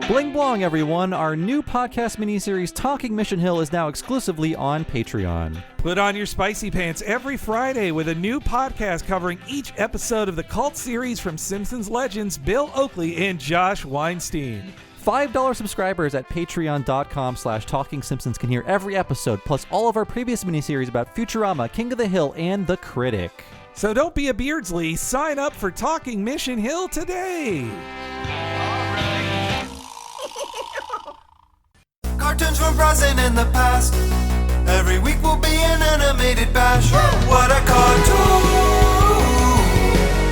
Bling blong, everyone. Our new podcast miniseries, Talking Mission Hill, is now exclusively on Patreon. Put on your spicy pants every Friday with a new podcast covering each episode of the cult series from Simpsons legends Bill Oakley and Josh Weinstein. $5 subscribers at patreon.com/TalkingSimpsons can hear every episode, plus all of our previous miniseries about Futurama, King of the Hill, and The Critic. So don't be a Beardsley. Sign up for Talking Mission Hill today. Cartoons from present and the past. Every week will be an animated bash. What a cartoon!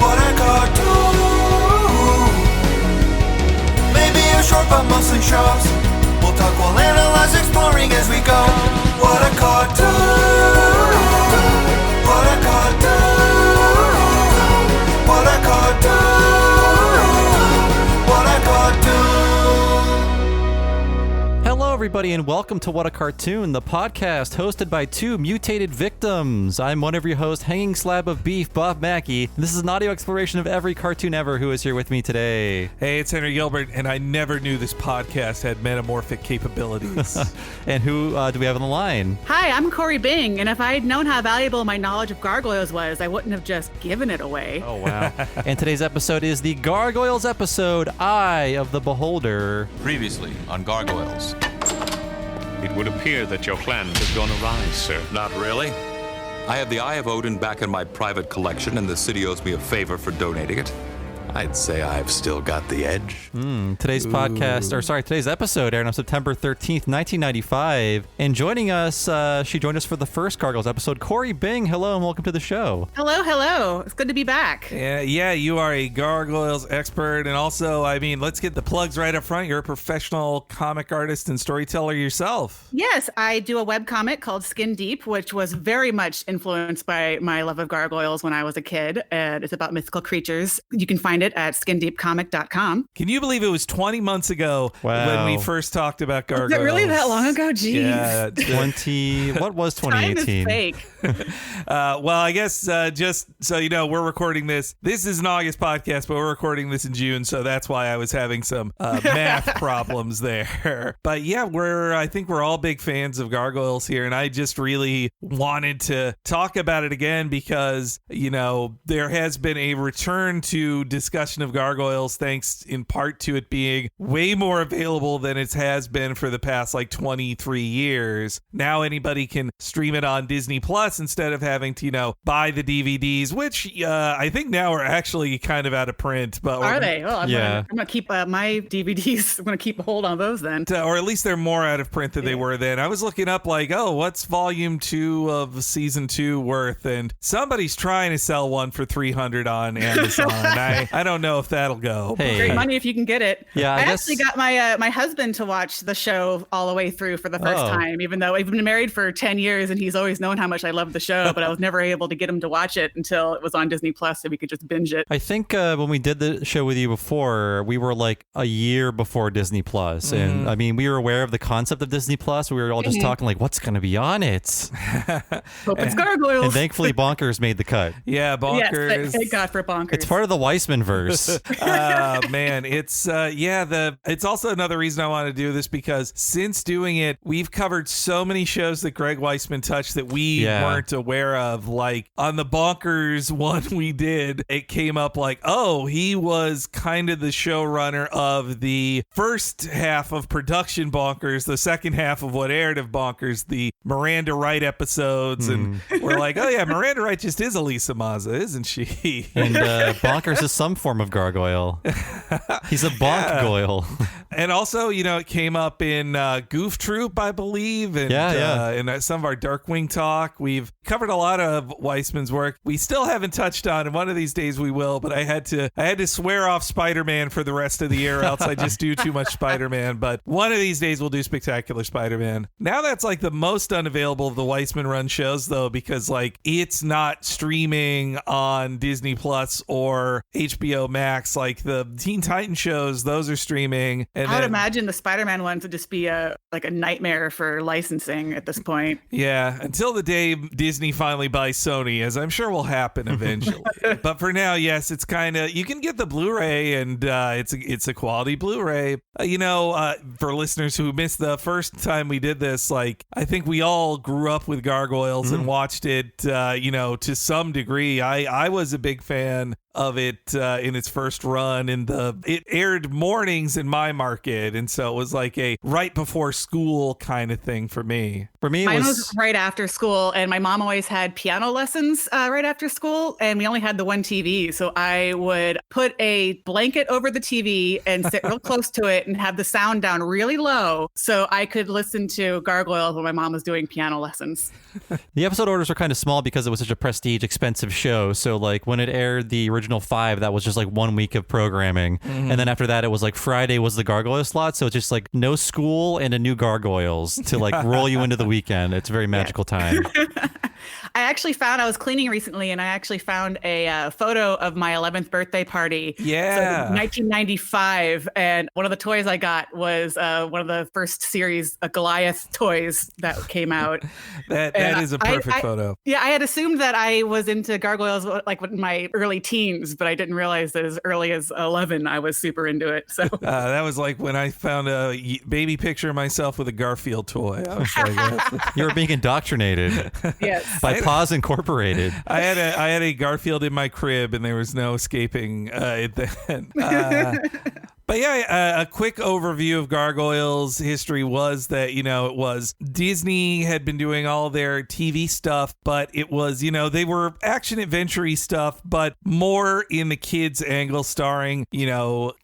What a cartoon! Maybe a short but mostly shows. We'll talk, we'll analyze, exploring as we go. What a cartoon! What a cartoon! What a cartoon! What a cartoon! Hello, everybody, and welcome to What a Cartoon, the podcast hosted by two mutated victims. I'm one of your hosts, Hanging Slab of Beef, Bob Mackey. This is an audio exploration of every cartoon ever who is here with me today. Hey, it's Henry Gilbert, and I never knew this podcast had metamorphic capabilities. And who do we have on the line? Hi, I'm Kory Bing, and if I had known how valuable my knowledge of Gargoyles was, I wouldn't have just given it away. Oh, wow. And today's episode is the Gargoyles episode, Eye of the Beholder. Previously on Gargoyles. It would appear that your plans have gone awry, sir. Not really. I have the Eye of Odin back in my private collection, and the city owes me a favor for donating it. I'd say I've still got the edge. Today's episode aired on September 13th, 1995. And joining us, she joined us for the first Gargoyles episode, Kory Bing. Hello and welcome to the show. Hello. It's good to be back. Yeah, you are a Gargoyles expert, and also, let's get the plugs right up front. You're a professional comic artist and storyteller yourself. Yes, I do a webcomic called Skin Deep, which was very much influenced by my love of gargoyles when I was a kid. And it's about mythical creatures. You can find it at skindeepcomic.com. Can you believe it was 20 months ago when we first talked about Gargoyles? Was it really that long ago? Jeez. Yeah. What was 2018? Time is fake. Well, I guess just so you know, we're recording this. This is an August podcast, but we're recording this in June, so that's why I was having some math problems there. But yeah, I think we're all big fans of Gargoyles here, and I just really wanted to talk about it again because, there has been a return to discussion of Gargoyles thanks in part to it being way more available than it has been for the past 23 years. Now anybody can stream it on Disney Plus instead of having to, buy the DVDs, which I think now are actually kind of out of print. But are they? Well, I'm Yeah. going to keep my DVDs. I'm going to keep a hold on those then. Or at least they're more out of print than they were then. I was looking up what's volume 2 of season 2 worth? And somebody's trying to sell one for $300 on Amazon. I don't know if that'll go. Hey. Great money if you can get it. Yeah, I actually got my husband to watch the show all the way through for the first time, even though we've been married for 10 years and he's always known how much I love the show, but I was never able to get him to watch it until it was on Disney Plus so we could just binge it. I think when we did the show with you before, we were a year before Disney Plus. And we were aware of the concept of Disney Plus. We were all just talking what's going to be on it? Hope it's Gargoyles. And thankfully Bonkers made the cut. Yeah, Bonkers. Yes, thank God for Bonkers. It's part of the Weissman verse. Man, it's it's also another reason I want to do this because since doing it, we've covered so many shows that Greg Weisman touched that we weren't aware of. Like on the Bonkers one we did, it came up he was kind of the showrunner of the first half of production Bonkers, the second half of what aired of Bonkers, the Miranda Wright episodes, and we're Miranda Wright just is Elisa Maza, isn't she? And Bonkers is some form of gargoyle. He's a bonk-goyle. And also, it came up in Goof Troop, I believe, and in some of our Darkwing talk. We've covered a lot of Weissman's work. We still haven't touched on, and one of these days we will, but I had to swear off Spider-Man for the rest of the year, or else I just do too much Spider-Man. But one of these days we'll do Spectacular Spider-Man. Now that's the most unavailable of the Weissman run shows, though, because it's not streaming on Disney Plus or HBO Max. The Teen Titans shows, those are streaming, and And I would then- imagine the Spider-Man ones would just be a nightmare for licensing at this point. Yeah, until the day Disney finally buys Sony, as I'm sure will happen eventually. But for now, yes, it's kind of, you can get the Blu-ray, and it's a quality Blu-ray. For listeners who missed the first time we did this, like, I think we all grew up with Gargoyles and watched it, to some degree. I was a big fan of it in its first run, and it aired mornings in my market, and so it was like a right before school kind of thing for me. For me, Mine was right after school, and my mom always had piano lessons right after school, and we only had the one TV, so I would put a blanket over the TV and sit real close to it and have the sound down really low so I could listen to Gargoyles when my mom was doing piano lessons. The episode orders were kind of small because it was such a prestige, expensive show. So like when it aired the original 5, that was just like 1 week of programming. And then after that, it was like Friday was the Gargoyle slot. So it's just like no school and a new Gargoyles to like roll you into the weekend. It's a very magical time. I was cleaning recently, and I actually found a photo of my 11th birthday party. Yeah. So 1995, and one of the toys I got was one of the first series Goliath toys that came out. That is a perfect photo. Yeah, I had assumed that I was into Gargoyles like in my early teens, but I didn't realize that as early as 11, I was super into it. So that was like when I found a baby picture of myself with a Garfield toy. I was like, You were being indoctrinated yes. by Paws Incorporated. I had a Garfield in my crib, and there was no escaping it then. But yeah, a quick overview of Gargoyles' history was that, it was Disney had been doing all their TV stuff, but it was, they were action adventure-y stuff, but more in the kids' angle, starring,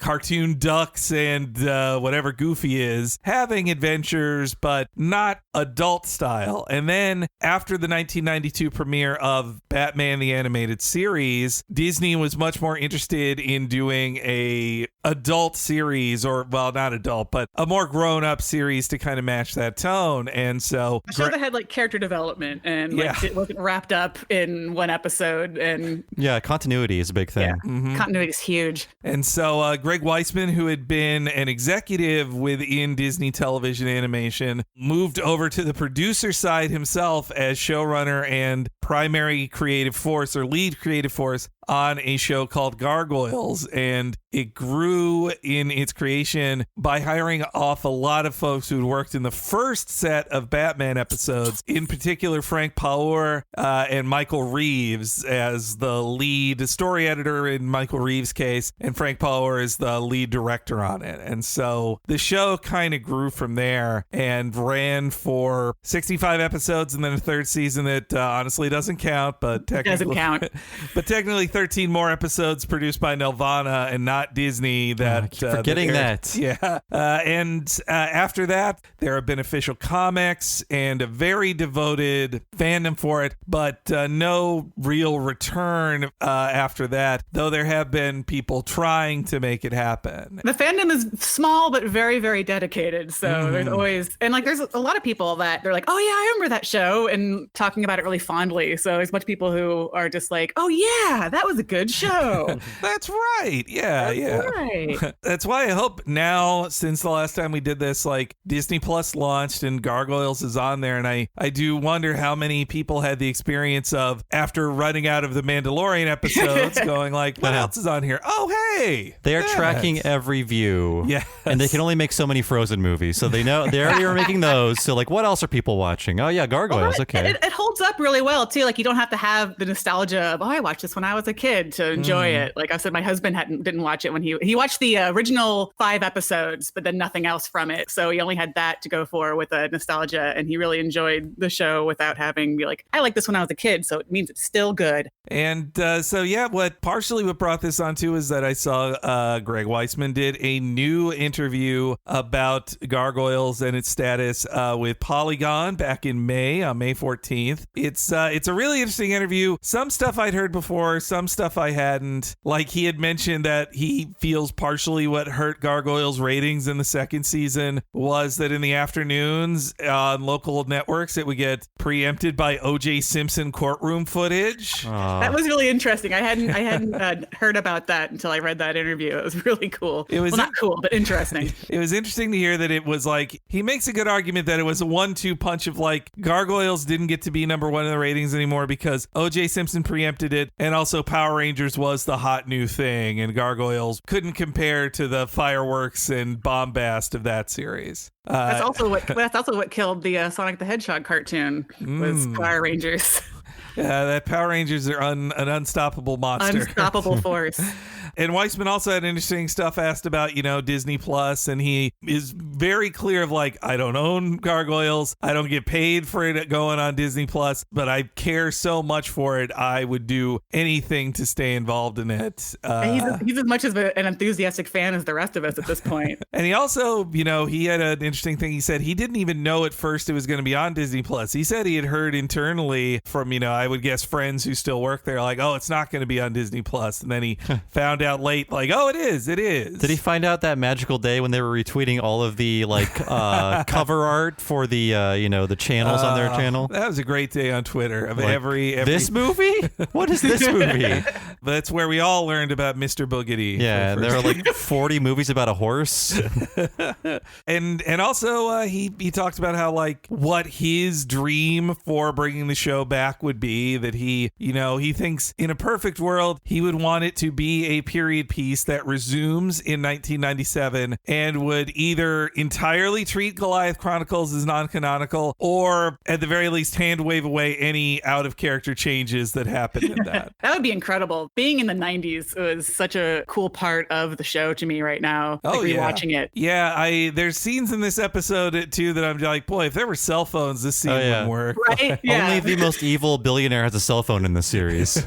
cartoon ducks and whatever Goofy is, having adventures, but not adult style. And then after the 1992 premiere of Batman the Animated Series, Disney was much more interested in doing a adult series, or well, not adult, but a more grown-up series to kind of match that tone. And so a show that had like character development, and it wasn't wrapped up in one episode. And yeah, continuity is a big thing. yeah, continuity is huge. And so Greg Weisman, who had been an executive within Disney Television Animation, moved over to the producer side himself as showrunner and primary creative force, or lead creative force, on a show called Gargoyles. And it grew in its creation by hiring off a lot of folks who'd worked in the first set of Batman episodes, in particular Frank Power and Michael Reeves as the lead story editor in Michael Reeves' case, and Frank Power is the lead director on it. And so the show kind of grew from there and ran for 65 episodes, and then a third season that honestly doesn't count, but technically Doesn't count. But technically 13 more episodes produced by Nelvana and not Disney. That keep forgetting that. Yeah. And after that, there have been official comics and a very devoted fandom for it, but no real return after that, though there have been people trying to make it happen. The fandom is small but very, very dedicated. So there's always, and like there's a lot of people that they're like, oh yeah, I remember that show, and talking about it really fondly. So there's a bunch of people who are just like, oh yeah, that was a good show. That's right. Yeah, Right. That's why I hope now, since the last time we did this, like Disney Plus launched and Gargoyles is on there, and I do wonder how many people had the experience of, after running out of the Mandalorian episodes, going like, what else is on here? Oh, hey. They are tracking every view. Yes. And they can only make so many Frozen movies. So they know they already are making those. So like, what else are people watching? Oh yeah, Gargoyles. Okay. It holds up really well too. Like you don't have to have the nostalgia of, oh, I watched this when I was a kid to enjoy it. Like I said, my husband didn't watch it when he watched the original 5 episodes, but then nothing else from it. So he only had that to go for with a nostalgia, and he really enjoyed the show without having to be like, I liked this when I was a kid, so it means it's still good. And so yeah, what brought this on too is that I saw Greg Weisman did a new interview about Gargoyles and its status with Polygon back in May, on May 14th. It's a really interesting interview. Some stuff I'd heard before, some stuff I hadn't. Like he had mentioned that he feels partially probably what hurt Gargoyles ratings in the second season was that in the afternoons on local networks, it would get preempted by O.J. Simpson courtroom footage. That was really interesting. I hadn't heard about that until I read that interview. It was really cool. It was not cool, but interesting. It was interesting to hear that it was like, he makes a good argument that it was a 1-2 punch of like, Gargoyles didn't get to be number one in the ratings anymore because O.J. Simpson preempted it, and also Power Rangers was the hot new thing, and Gargoyles couldn't compare to the fireworks and bombast of that series. That's also what killed the Sonic the Hedgehog cartoon was Power Rangers. That Power Rangers are an unstoppable monster. Unstoppable force. And Weissman also had interesting stuff asked about, Disney Plus, and he is very clear of like, I don't own Gargoyles. I don't get paid for it going on Disney Plus, but I care so much for it. I would do anything to stay involved in it. He's as much of an enthusiastic fan as the rest of us at this point. And he also, he had an interesting thing. He said he didn't even know at first it was going to be on Disney Plus. He said he had heard internally from, I would guess friends who still work there, like, oh, it's not going to be on Disney Plus. And then he found out late, like, oh, it is. Did he find out that magical day when they were retweeting all of the cover art for the the channels on their channel? That was a great day on Twitter of like, every this movie. What is this movie? That's where we all learned about Mr. Boogedy. Yeah, there are like 40 movies about a horse. and also he talked about how like what his dream for bringing the show back would be, that he thinks in a perfect world he would want it to be a period piece that resumes in 1997 and would either entirely treat Goliath Chronicles as non-canonical or at the very least hand wave away any out of character changes that happened in that. That would be incredible. Being in the 90s was such a cool part of the show to me right now. Rewatching it. Yeah, there's scenes in this episode too that I'm like, boy, if there were cell phones, this scene wouldn't work. Right? Yeah. Only the most evil billionaire has a cell phone in this series.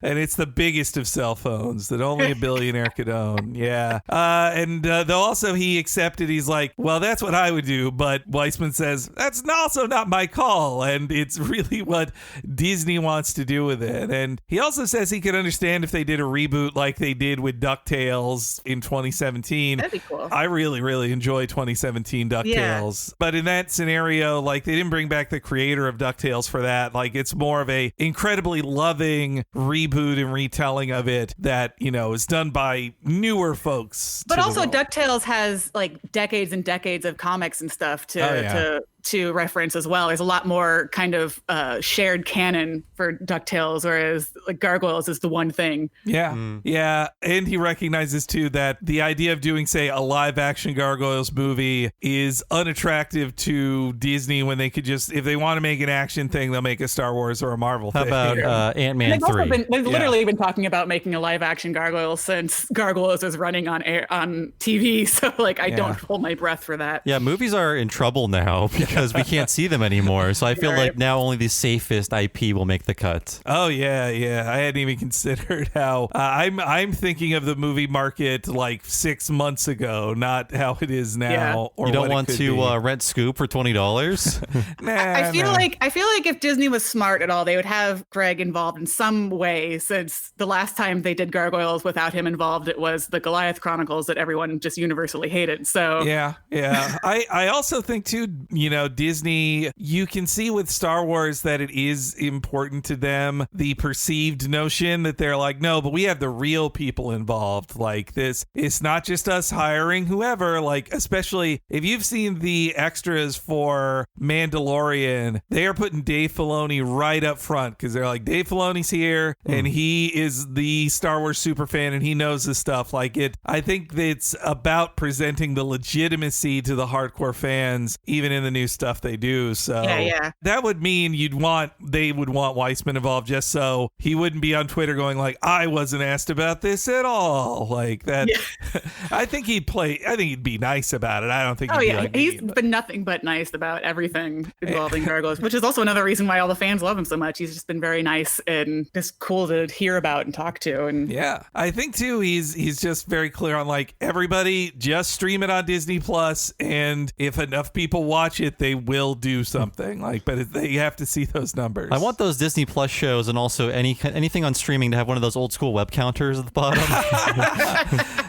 And it's the biggest of cell phones that only a billionaire could own. Yeah. And though also he accepted, he's like, well, that's what I would do. But Weissman says, that's also not my call. And it's really what Disney wants to do with it. And he also says he could understand if they did a reboot like they did with DuckTales in 2017. That'd be cool. I really, really enjoy 2017 DuckTales. Yeah. But in that scenario, like they didn't bring back the creator of DuckTales for that. Like it's more of a incredibly loving reboot and retelling of it that, is done by newer folks. But also DuckTales has like decades and decades of comics and stuff to reference as well. There's a lot more kind of shared canon for DuckTales, whereas like Gargoyles is the one thing. Yeah. Yeah. And he recognizes too that the idea of doing, say, a live action Gargoyles movie is unattractive to Disney when they could just, if they want to make an action thing, they'll make a Star Wars or a Marvel thing. How about Ant-Man 3? They've literally been talking about making a live action Gargoyles since Gargoyles was running on TV. So like, I don't hold my breath for that. Yeah. Movies are in trouble now because we can't see them anymore. So I feel like now only the safest IP will make the cut. Oh yeah. I hadn't even considered how I'm thinking of the movie market like 6 months ago, not how it is now. Yeah. Or you don't want to rent Scoop for $20? I feel like if Disney was smart at all, they would have Greg involved in some way, since the last time they did Gargoyles without him involved, it was the Goliath Chronicles that everyone just universally hated. So yeah. I also think too, Disney, you can see with Star Wars that it is important to them, the perceived notion that they're like, no, but we have the real people involved. Like this, it's not just us hiring whoever, like, especially if you've seen the extras for Mandalorian, they are putting Dave Filoni right up front because they're like, Dave Filoni's here and he is the Star Wars super fan and he knows this stuff. Like I think it's about presenting the legitimacy to the hardcore fans, even in the new stuff they do. So that would mean they would want Weissman involved just so he wouldn't be on Twitter going like, I wasn't asked about this at all. Like that. Yeah. I think he'd be nice about it. I don't think he's been nothing but nice about everything involving Gargoyles, which is also another reason why all the fans love him so much. He's just been very nice and just cool to hear about and talk to. And yeah, I think too he's just very clear on like, everybody just stream it on Disney Plus, and if enough people watch it, they will do something. Like, but they have to see those numbers. I want those Disney Plus shows and also anything on streaming to have one of those old school web counters at the bottom.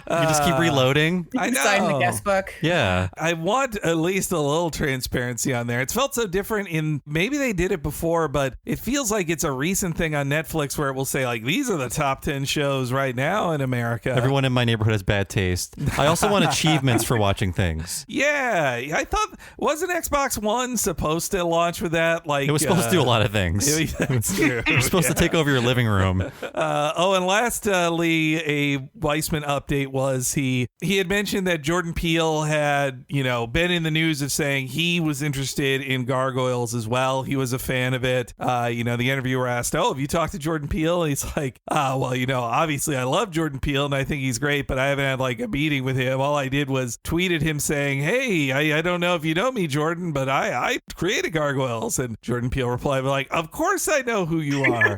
You just keep reloading. I know. Sign the guest book. Yeah. I want at least a little transparency on there. It's felt so different in, maybe they did it before, but it feels like it's a recent thing on Netflix where it will say like, these are the top 10 shows right now in America. Everyone in my neighborhood has bad taste. I also want achievements for watching things. Yeah, I thought, wasn't Xbox One supposed to launch with that? Like It was supposed to do a lot of things. That's true. It was supposed to take over your living room. And lastly, a Weissman update was he had mentioned that Jordan Peele had, been in the news of saying he was interested in Gargoyles as well. He was a fan of it. The interviewer asked, "Oh, have you talked to Jordan Peele?" And he's like, well, obviously I love Jordan Peele and I think he's great, but I haven't had like a meeting with him. All I did was tweeted him saying, "Hey, I don't know if you know me, Jordan, but I created Gargoyles." And Jordan Peele replied like, "Of course I know who you are."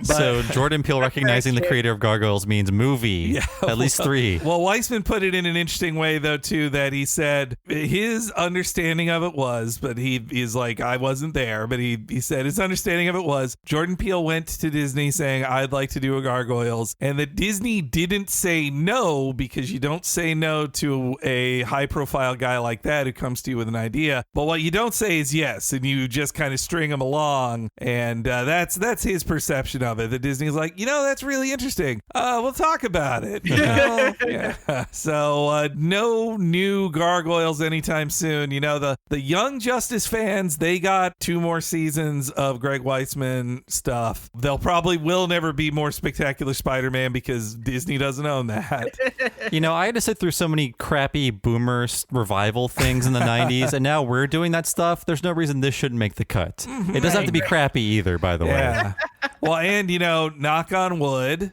So Jordan Peele recognizing the creator of Gargoyles means movie. Yeah, at least 3. Well, Weissman put it in an interesting way, though, too, that he said his understanding of it was, but he's like, I wasn't there, but he said his understanding of it was Jordan Peele went to Disney saying, I'd like to do a Gargoyles, and that Disney didn't say no, because you don't say no to a high-profile guy like that who comes to you with an idea. But what you don't say is yes, and you just kind of string him along, and that's his perception of it. That Disney's like, that's really interesting. We'll talk about it. Yeah. So no new Gargoyles anytime soon. The Young Justice fans, they got 2 more seasons of Greg Weissman stuff. They'll probably will never be more Spectacular Spider-Man because Disney doesn't own that. I had to sit through so many crappy boomer revival things in the 90s, and now we're doing that stuff. There's no reason this shouldn't make the cut. It doesn't have to be crappy either, by the way. Well, and, knock on wood,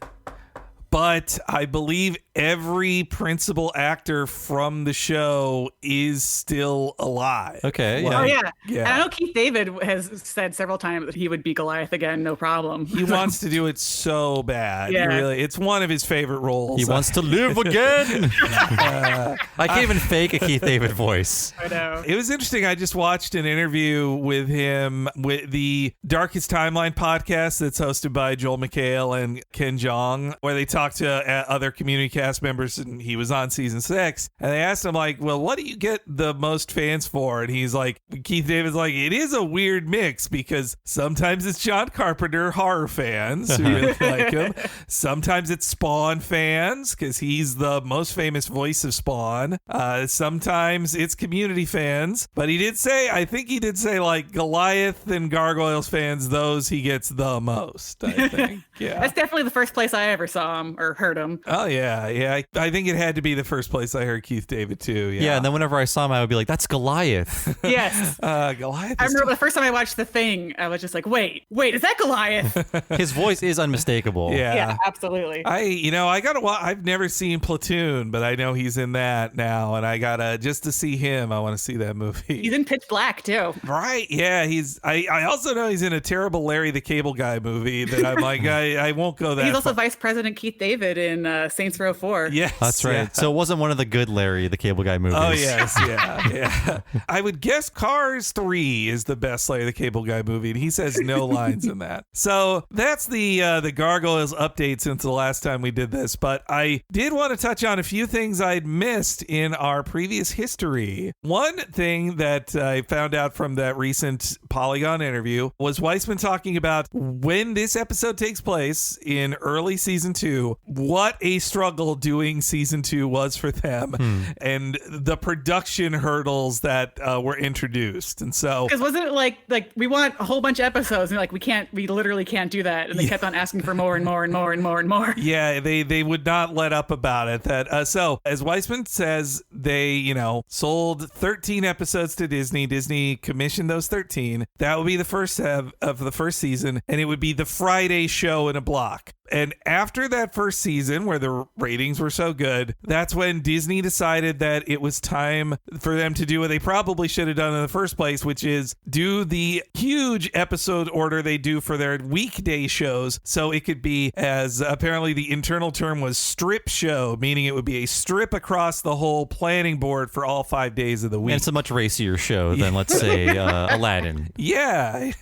but I believe every principal actor from the show is still alive. Okay. Oh, Yeah. yeah. And I know Keith David has said several times that he would be Goliath again, no problem. He wants to do it so bad. Yeah. It's one of his favorite roles. He wants to live again. I can't even fake a Keith David voice. I know. It was interesting. I just watched an interview with him with the Darkest Timeline podcast that's hosted by Joel McHale and Ken Jeong, where they talk to other Community cast members, and he was on season 6, and they asked him like, well, what do you get the most fans for? And he's like, Keith David's like, it is a weird mix because sometimes it's John Carpenter horror fans who really like him, sometimes it's Spawn fans because he's the most famous voice of Spawn, sometimes it's Community fans, but I think he did say like Goliath and Gargoyles fans, those he gets the most, I think. Yeah, That's definitely the first place I ever saw him or heard him. Oh yeah. I think it had to be the first place I heard Keith David too. Yeah, and then whenever I saw him, I would be like, "That's Goliath." Yes. Goliath. I remember the first time I watched The Thing, I was just like, wait, is that Goliath? His voice is unmistakable. Yeah, absolutely. I've never seen Platoon, but I know he's in that now, and I gotta just to see him. I want to see that movie. He's in Pitch Black too. Right? Yeah, I also know he's in a terrible Larry the Cable Guy movie that I'm like, I won't go that. He's also far. Vice President Keith David in Saints Row 4. Yes, That's right. yeah. So it wasn't one of the good Larry the Cable Guy movies. Oh yes, yeah. I would guess Cars 3 is the best Larry the Cable Guy movie, and he says no lines in that. So that's the Gargoyles update since the last time we did this. But I did want to touch on a few things I'd missed in our previous history. One thing that I found out from that recent Polygon interview was Weissman talking about when this episode takes place in early season 2, what a struggle doing season 2 was for them, and the production hurdles that were introduced. And so, because wasn't it like we want a whole bunch of episodes, and like we literally can't do that, and they kept on asking for more and more and more and more and more. Yeah, they would not let up about it. That so as Weissman says, they sold 13 episodes to Disney. Disney commissioned those 13. That would be the first of the first season, and it would be the Friday show in a block. And after that first season, where the ratings were so good, that's when Disney decided that it was time for them to do what they probably should have done in the first place, which is do the huge episode order they do for their weekday shows. So it could be, as apparently the internal term was, strip show, meaning it would be a strip across the whole planning board for all 5 days of the week. And it's a much racier show than, let's say, Aladdin. Yeah.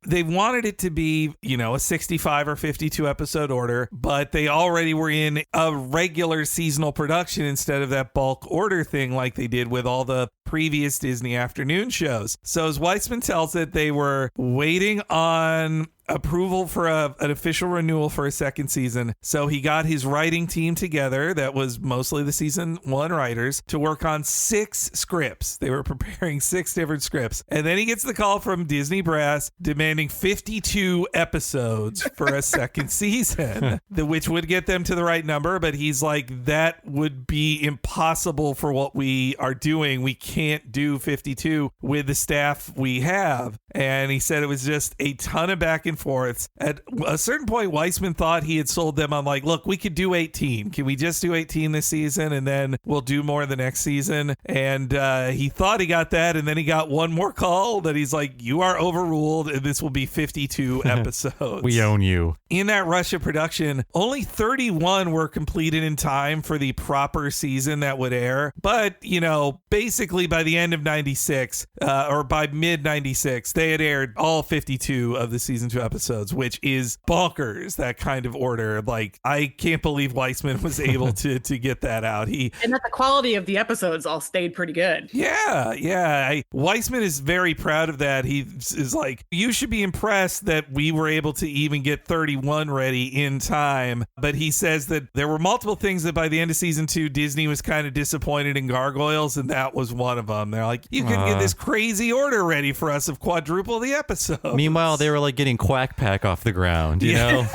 They wanted it to be, a 65 or 52 episode episode order, but they already were in a regular seasonal production instead of that bulk order thing like they did with all the previous Disney afternoon shows. So as Weissman tells it, they were waiting on approval for an official renewal for a second season. So he got his writing team together, that was mostly the season 1 writers, to work on 6 scripts. They were preparing 6 different scripts. And then he gets the call from Disney Brass demanding 52 episodes for a second season, which would get them to the right number. But he's like, that would be impossible for what we are doing. We can't do 52 with the staff we have. And he said it was just a ton of back and forths. At a certain point, Weissman thought he had sold them on like, look, we could do 18. Can we just do 18 this season and then we'll do more the next season? And he thought he got that, and then he got one more call that he's like, you are overruled and this will be 52 episodes. We own you. In that rush of production, only 31 were completed in time for the proper season that would air. But, you know, basically by the end of 96 or by mid 96, they had aired all 52 of the season 2 episodes, which is bonkers, that kind of order. Like, I can't believe Weissman was able to get that out. And that the quality of the episodes all stayed pretty good. Yeah. Weissman is very proud of that. He is like, you should be impressed that we were able to even get 31 ready in time. But he says that there were multiple things that by the end of season 2, Disney was kind of disappointed in Gargoyles, and that was one of them. They're like, you couldn't get this crazy order ready for us of quadruple the episodes. Meanwhile, they were like getting Quack Pack off the ground, you know?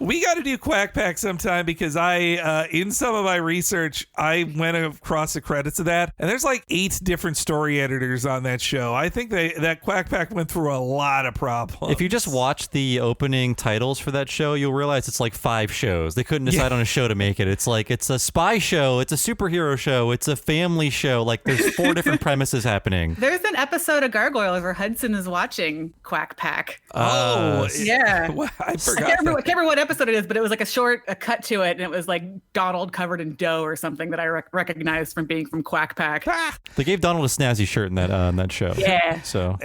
We got to do Quack Pack sometime, because I, in some of my research, I went across the credits of that, and there's like 8 different story editors on that show. I think that Quack Pack went through a lot of problems. If you just watch the opening titles for that show, you'll realize it's like 5 shows. They couldn't decide on a show to make it. It's like, it's a spy show, it's a superhero show, it's a family show. Like, there's 4 different premises happening. There's an episode of Gargoyles where Hudson is watching Quack Pack. Yeah. I forgot. I can't remember what episode it is, but it was like a cut to it, and it was like Donald covered in dough or something that I recognized from being from Quack Pack. They gave Donald a snazzy shirt in that show. Yeah. So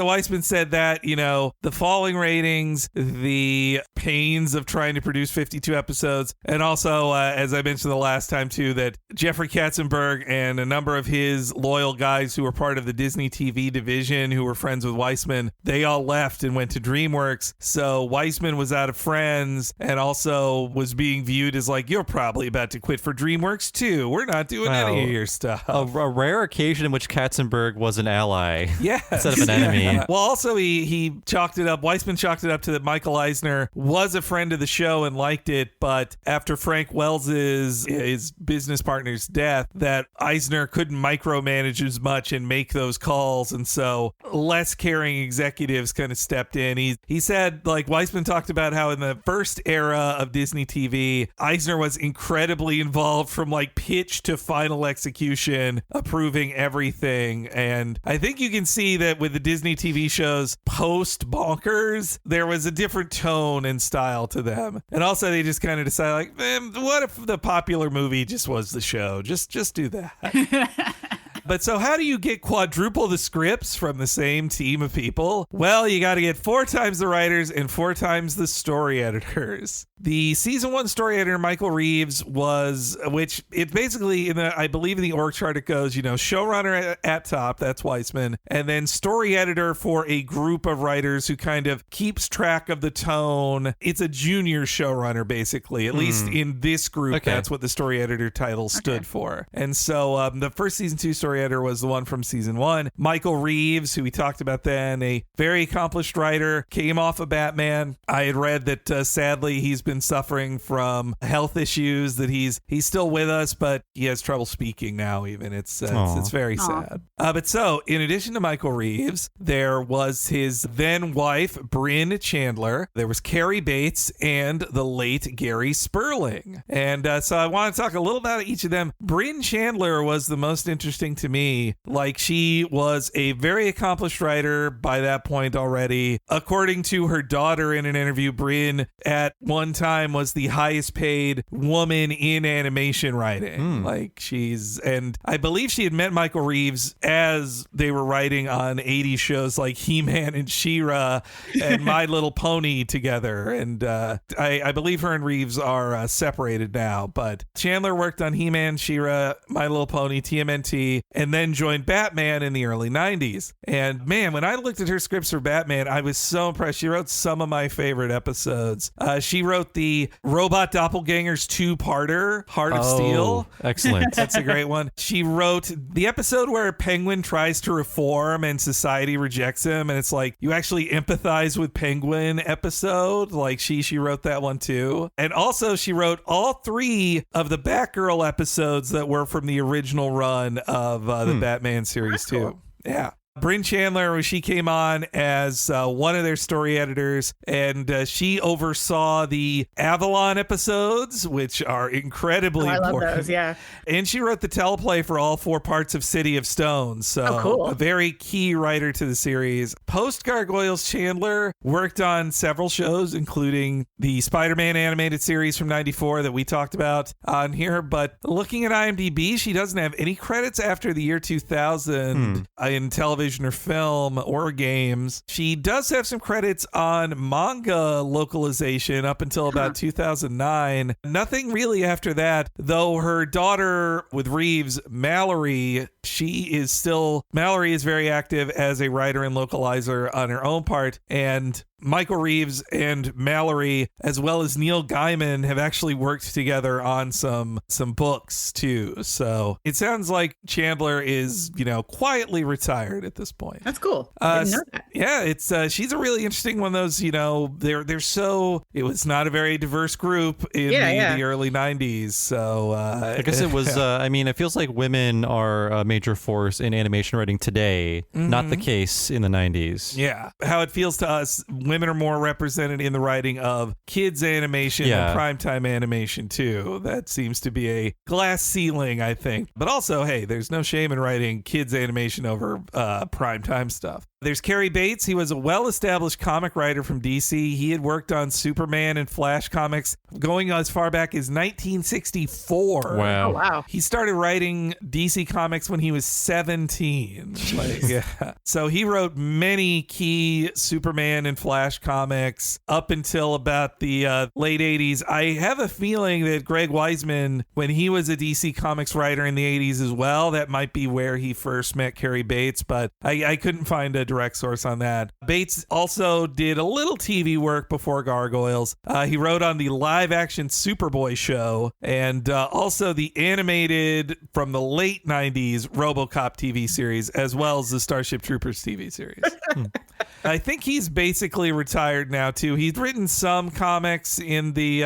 Weissman said that, you know, the falling ratings, the pains of trying to produce 52 episodes, and also, as I mentioned the last time too, that Jeffrey Katzenberg and a number of his loyal guys who were part of the Disney TV division, who were friends with Weissman, they all left and went to DreamWorks. So Weissman was out of friends, and also was being viewed as like, you're probably about to quit for DreamWorks too. We're not doing any of your stuff. A rare occasion in which Katzenberg was an ally instead of an enemy. Well, also he chalked it up, Weissman chalked it up to that Michael Eisner was a friend of the show and liked it, but after Frank Wells's, his business partner's death, that Eisner couldn't micromanage as much and make those calls, and so less caring executives kind of stepped in. He said, like, Weissman talked about how in the first era of Disney TV, Eisner was incredibly involved from like pitch to final execution, approving everything. And I think you can see that with the Disney TV shows post Bonkers, there was a different tone and style to them. And also they just kind of decided, like, what if the popular movie just was the show? Just do that. But so how do you get quadruple the scripts from the same team of people? Well, you got to get 4 times the writers and 4 times the story editors. The season 1 story editor, Michael Reeves, was, which it basically, I believe in the org chart, it goes, you know, showrunner at top, that's Weissman, and then story editor for a group of writers who kind of keeps track of the tone. It's a junior showrunner, basically, at least in this group. Okay. That's what the story editor title stood for. And so the first season 2 story editor was the one from season 1. Michael Reeves, who we talked about then, a very accomplished writer, came off of Batman. I had read that sadly he's been suffering from health issues, that he's still with us, but he has trouble speaking now even. It's very sad. But so, in addition to Michael Reeves, there was his then wife, Brynn Chandler. There was Carrie Bates and the late Gary Sperling. And so I want to talk a little about each of them. Brynn Chandler was the most interesting to to me. Like, she was a very accomplished writer by that point already. According to her daughter in an interview, Brynn at one time was the highest paid woman in animation writing. Like, and I believe she had met Michael Reeves as they were writing on 80s shows like He-Man and She-Ra and My Little Pony together. And I believe her and Reeves are separated now, but Chandler worked on He-Man, She-Ra, My Little Pony, TMNT, and then joined Batman in the early 90s. And man, when I looked at her scripts for Batman, I was so impressed. She wrote some of my favorite episodes. She wrote the Robot Doppelgangers two-parter, Heart of Steel. Excellent. That's a great one. She wrote the episode where Penguin tries to reform and society rejects him, and it's like you actually empathize with Penguin episode. Like she wrote that one too. And also she wrote all 3 of the Batgirl episodes that were from the original run of the Batman series too. Cool. Yeah. Brynn Chandler, she came on as one of their story editors, and she oversaw the Avalon episodes, which are incredibly important. I love those, yeah. And she wrote the teleplay for all 4 parts of City of Stones, so cool. A very key writer to the series. Post Gargoyles, Chandler worked on several shows, including the Spider-Man animated series from '94 that we talked about on here, but looking at IMDb, she doesn't have any credits after the year 2000 in television or film or games. She does have some credits on manga localization up until about 2009. Nothing really after that, though her daughter with Reeves, Mallory, Mallory is very active as a writer and localizer on her own part, and Michael Reeves and Mallory, as well as Neil Gaiman, have actually worked together on some books too. So it sounds like Chandler is, quietly retired at this point. That's cool. I didn't know that. Yeah, she's a really interesting one of those, it was not a very diverse group in the early 90s. So I guess it was, it feels like women are a major force in animation writing today, not the case in the 90s. Yeah. How it feels to us, women are more represented in the writing of kids animation and primetime animation too. That seems to be a glass ceiling, I think. But also, hey, there's no shame in writing kids animation over primetime stuff. There's Cary Bates. He was a well-established comic writer from DC. He had worked on Superman and Flash comics going as far back as 1964. Wow. Oh, wow. He started writing DC comics when he was 17. So he wrote many key Superman and Flash comics up until about the late 80s. I have a feeling that Greg Weisman, when he was a DC comics writer in the 80s as well, that might be where he first met Cary Bates, but I couldn't find a direct source on that. Bates also did a little TV work before Gargoyles. He wrote on the live-action Superboy show and also the animated from the late 90s RoboCop TV series, as well as the Starship Troopers TV series. I think he's basically retired now, too. He's written some comics in the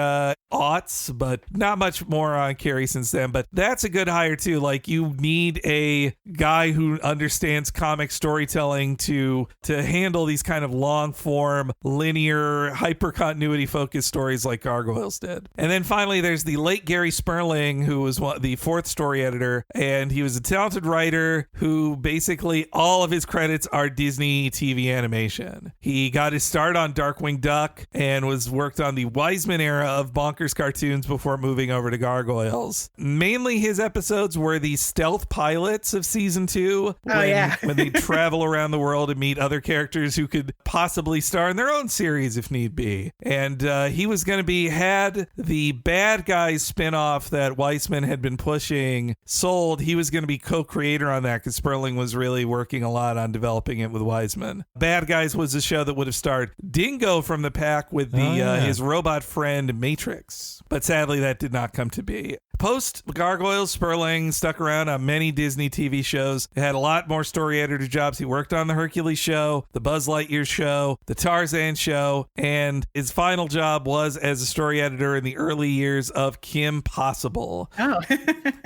aughts, but not much more on Cary since then. But that's a good hire, too. Like, you need a guy who understands comic storytelling to handle these kind of long-form, linear, hyper-continuity-focused stories like Gargoyles did. And then finally, there's the late Gary Sperling, who was the 4th story editor, and he was a talented writer who basically all of his credits are Disney TV animation. He got his start on Darkwing Duck and worked on the Weisman era of Bonkers cartoons before moving over to Gargoyles. Mainly his episodes were the stealth pilots of season 2 when they travel around the world and meet other characters who could possibly star in their own series if need be. And he was going to had the Bad Guys spinoff that Weisman had been pushing sold. He was going to be co-creator on that because Sperling was really working a lot on developing it with Weisman. Bad Guys was a show that would have starred Dingo from the Pack with his robot friend Matrix. But sadly, that did not come to be. Post Gargoyles, Sperling stuck around on many Disney TV shows. He had a lot more story editor jobs. He worked on the Hercules show, the Buzz Lightyear show, the Tarzan show, and his final job was as a story editor in the early years of Kim Possible. Oh.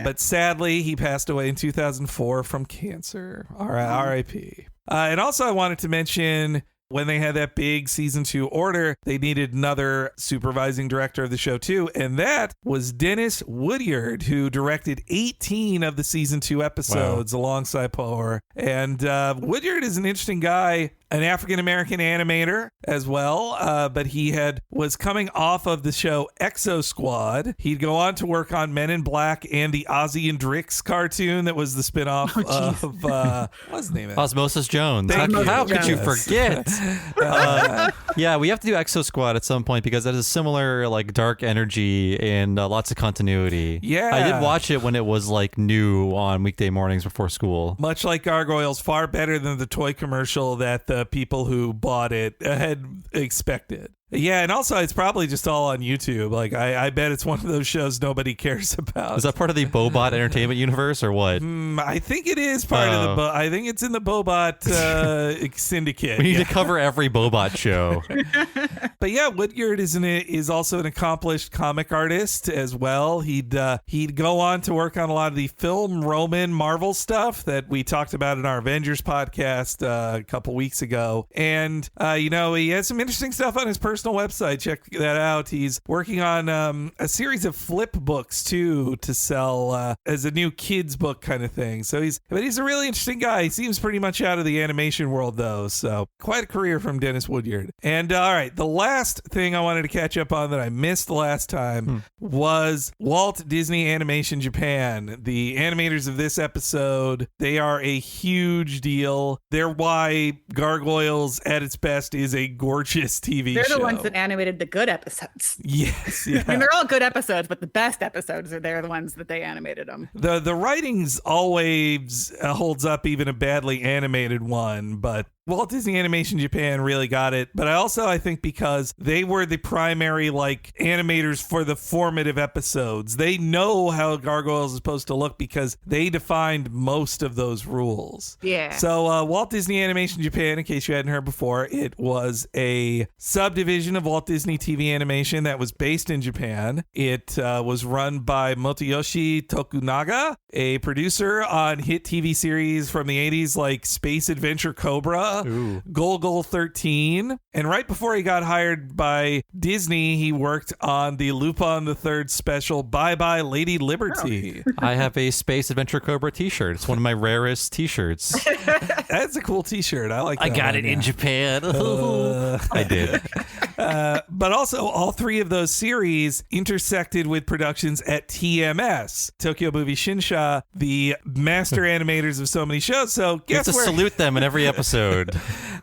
But sadly, he passed away in 2004 from cancer. R.I.P. And also I wanted to mention when they had that big season 2 order, they needed another supervising director of the show too. And that was Dennis Woodyard, who directed 18 of the season 2 episodes alongside Poher. And Woodyard is an interesting guy. An African-American animator as well, but he was coming off of the show Exo Squad. He'd go on to work on Men in Black and the Ozzy and Drix cartoon that was the spinoff of, what's the name of it? Osmosis Jones. How could you forget? Yeah, we have to do Exo Squad at some point because that is similar, like, dark energy and lots of continuity. Yeah. I did watch it when it was, like, new on weekday mornings before school. Much like Gargoyles, far better than the toy commercial that the people who bought it had expected. Yeah, and also it's probably just all on YouTube. Like, I bet it's one of those shows nobody cares about. Is that part of the Bobot Entertainment universe or what? I think it is part of the I think it's in the Bobot syndicate. We need to cover every Bobot show. But yeah, Woodyard is also an accomplished comic artist as well. He'd go on to work on a lot of the film Roman Marvel stuff that we talked about in our Avengers podcast a couple weeks ago. And he has some interesting stuff on his personal website. Check that out. He's working on a series of flip books too to sell as a new kids book kind of thing. So he's a really interesting guy. He seems pretty much out of the animation world though. So quite a career from Dennis Woodyard. And all right, the last thing I wanted to catch up on that I missed the last time was Walt Disney Animation Japan. The animators of this episode, they are a huge deal. They're why Gargoyles at its best is a gorgeous TV show. They're the ones that animated the good episodes. Yes, yeah. I mean, they're all good episodes, but the best episodes they're the ones that they animated them. The writings always holds up even a badly animated one, but Walt Disney Animation Japan really got it. But I think because they were the primary animators for the formative episodes, they know how Gargoyles is supposed to look because they defined most of those rules. Yeah. So Walt Disney Animation Japan, in case you hadn't heard before, it was a subdivision of Walt Disney TV Animation that was based in Japan. It was run by Motoyoshi Tokunaga, a producer on hit TV series from the 80s like Space Adventure Cobra, Golgol 13. And right before he got hired by Disney, he worked on the Lupin the Third special, Bye Bye Lady Liberty. I have a Space Adventure Cobra t-shirt. It's one of my rarest t-shirts. That's a cool t-shirt. I like that. I got it in Japan. I did. But also, all three of those series intersected with productions at TMS, Tokyo Movie Shinsha, the master animators of so many shows. So guess you have to salute them in every episode.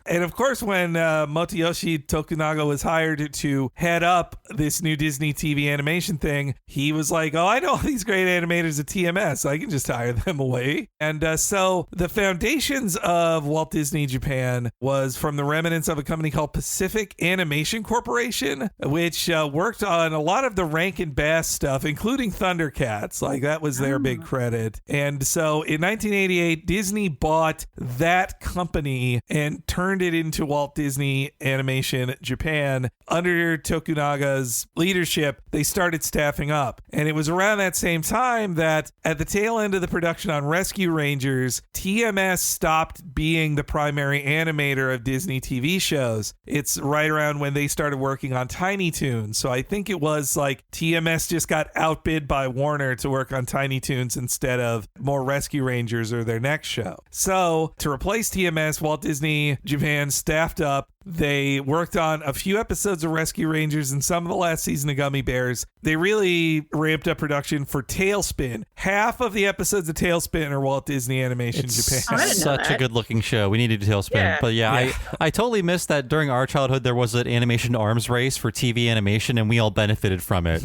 And of course, when Motoyoshi Tokunaga was hired to head up this new Disney TV animation thing, he was like, oh, I know all these great animators at TMS. I can just hire them away. And so the foundations of Walt Disney Japan was from the remnants of a company called Pacific Animation Corporation, which worked on a lot of the Rankin Bass stuff, including Thundercats. Like, that was their big credit. And so in 1988, Disney bought that company and turned it into Walt Disney Animation Japan. Under Tokunaga's leadership, they started staffing up. And it was around that same time that at the tail end of the production on Rescue Rangers, TMS stopped being the primary animator of Disney TV shows. It's right around when they started working on Tiny Toons. So I think it was like TMS just got outbid by Warner to work on Tiny Toons instead of more Rescue Rangers or their next show. So to replace TMS, Walt Disney Japan staffed up. They worked on a few episodes of Rescue Rangers and some of the last season of Gummy Bears. They really ramped up production for Tailspin. Half of the episodes of Tailspin are Walt Disney Animation Japan. I didn't know Such that. a good looking show. We needed Tailspin. Yeah. But yeah, I totally missed that during our childhood there was an animation arms race for TV animation and we all benefited from it.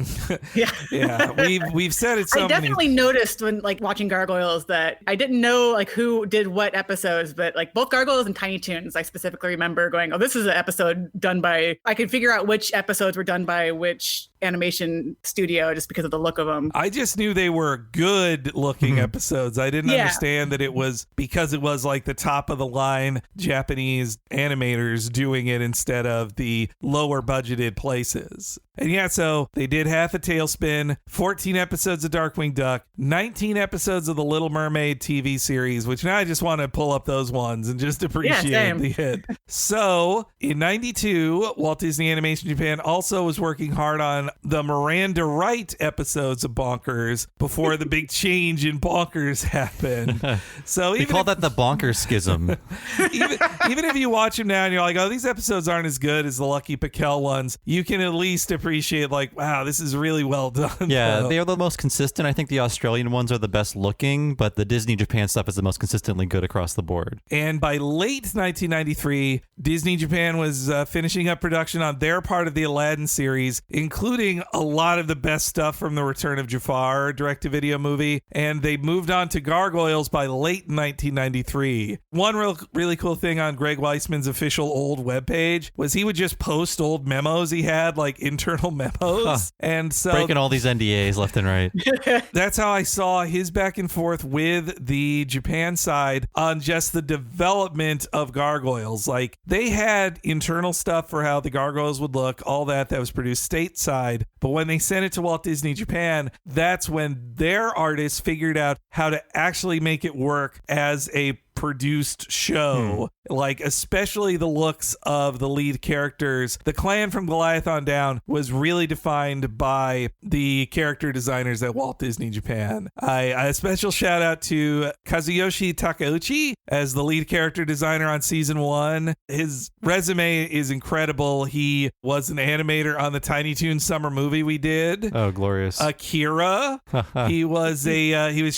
Yeah, we've said it so I definitely noticed when watching Gargoyles that I didn't know who did what episodes, but both Gargoyles and Tiny Toons, I specifically remember going, oh, this is an episode done by, I could figure out which episodes were done by which animation studio just because of the look of them. I just knew they were good looking episodes. I didn't understand that it was because it was like the top of the line Japanese animators doing it instead of the lower budgeted places. And yeah, so they did half a Tailspin, 14 episodes of Darkwing Duck, 19 episodes of the Little Mermaid TV series, which now I just want to pull up those ones and just appreciate the hit. So in 92, Walt Disney Animation Japan also was working hard on the Miranda Wright episodes of Bonkers before the big change in Bonkers happened. So they call that the Bonkers schism. even if you watch them now and you're like, oh, these episodes aren't as good as the Lucky Piquel ones, you can at least appreciate like, wow, this is really well done. Yeah, they are the most consistent. I think the Australian ones are the best looking, but the Disney Japan stuff is the most consistently good across the board. And by late 1993, Disney Japan was finishing up production on their part of the Aladdin series, including a lot of the best stuff from the Return of Jafar direct-to-video movie, and they moved on to Gargoyles by late 1993. One really cool thing on Greg Weisman's official old webpage was he would just post old memos he had, like internal memos, and so breaking all these NDAs left and right. That's how I saw his back and forth with the Japan side on just the development of Gargoyles. Like they had internal stuff for how the Gargoyles would look, all that was produced stateside, but when they sent it to Walt Disney Japan, that's when their artists figured out how to actually make it work as a produced show, like especially the looks of the lead characters. The clan from Goliath on down was really defined by the character designers at Walt Disney Japan. A special shout out to Kazuyoshi Takeuchi as the lead character designer on season 1. His resume is incredible. He was an animator on the Tiny Toons summer movie we did. Oh, glorious. Akira. He was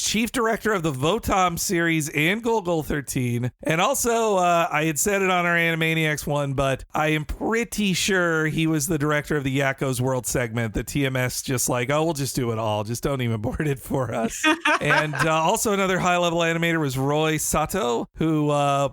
chief director of the Votom series and Golgol 13. And also, I had said it on our Animaniacs one, but I am pretty sure he was the director of the Yakko's World segment. The TMS just like, oh, we'll just do it all. Just don't even board it for us. And also another high-level animator was Roy Sato, who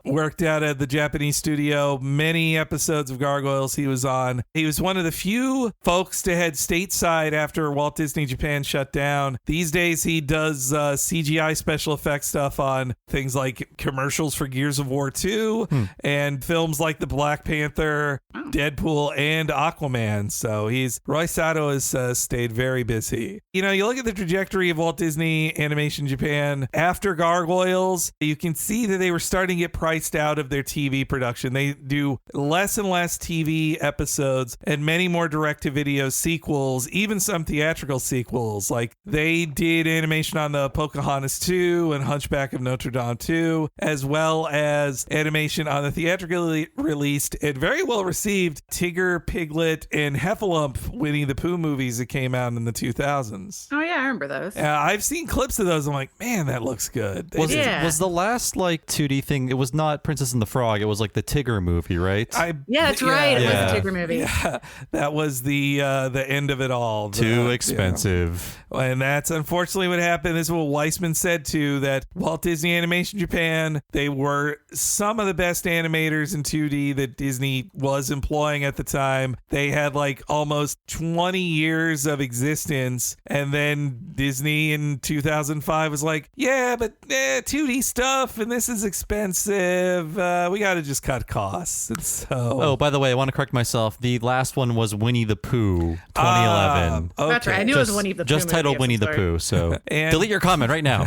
worked out at the Japanese studio. Many episodes of Gargoyles he was on. He was one of the few folks to head stateside after Walt Disney Japan shut down. These days, he does CGI special effects stuff on things like commercials for Gears of War 2 and films like the Black Panther, Deadpool, and Aquaman. So Roy Sato has stayed very busy. You know, you look at the trajectory of Walt Disney Animation Japan after Gargoyles, you can see that they were starting to get priced out of their TV production. They do less and less TV episodes and many more direct-to-video sequels, even some theatrical sequels. Like they did animation on the Pocahontas 2 and Hunchback of Notre Dame 2, as well as animation on the theatrically released and very well received Tigger, Piglet, and Heffalump Winnie the Pooh movies that came out in the 2000s. Oh yeah, I remember those. I've seen clips of those. I'm like, man, that looks good. Was the last like 2D thing? It was not Princess and the Frog. It was like the Tigger movie, right? Yeah, that's right. It was the Tigger movie. Yeah, that was the end of it all. Too expensive. And that's unfortunately what happened. This is what Weisman said too, that Walt Disney Animation Japan, they were some of the best animators in 2D that Disney was employing at the time. They had like almost 20 years of existence, and then Disney in 2005 was like, yeah, but 2D stuff and this is expensive. We got to just cut costs. And so, oh, by the way, I want to correct myself. The last one was Winnie the Pooh 2011. Okay. That's right. I knew it was Winnie the Pooh. Just titled Winnie the Pooh. So delete your comment right now.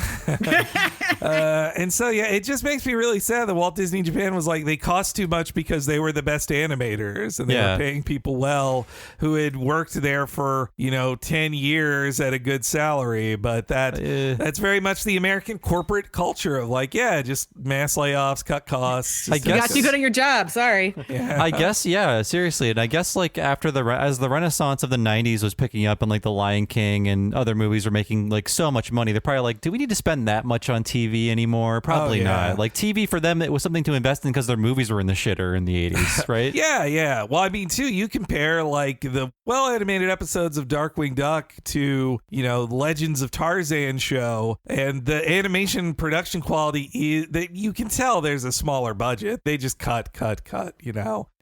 And so, yeah, it just makes me really sad that Walt Disney Japan was like, they cost too much because they were the best animators and they were paying people well who had worked there for, 10 years at a good salary. But that's very much the American corporate culture of like, yeah, just mass layoffs, cut costs. You got too good at your job. Sorry. Yeah. I guess, yeah, seriously. And I guess like after as the renaissance of the 90s was picking up and like The Lion King and other movies were making like so much money, they're probably like, do we need to spend that much on TV anymore? Probably not. Like TV for them, it was something to invest in because their movies were in the shitter in the 80s, right? Yeah. Well, I mean, too, you compare like the well-animated episodes of Darkwing Duck to, Legends of Tarzan show, and the animation production quality is that you can tell there's a smaller budget. They just cut.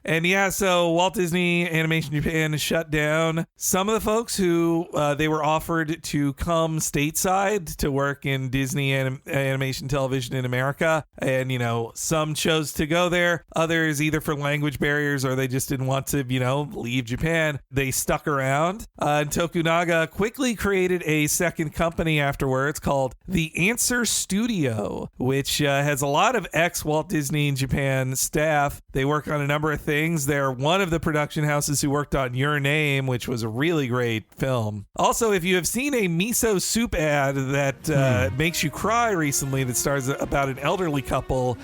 And yeah, so Walt Disney Animation Japan is shut down. Some of the folks who they were offered to come stateside to work in Disney animation television in America, and some chose to go there. Others either for language barriers or they just didn't want to leave Japan. They stuck around. And Tokunaga quickly created a second company afterwards called The Answer Studio, which has a lot of ex-Walt Disney in Japan staff. They work on a number of things. They're one of the production houses who worked on Your Name, which was a really great film. Also, if you have seen a miso soup ad that makes you cry recently, that stars about an elderly couple,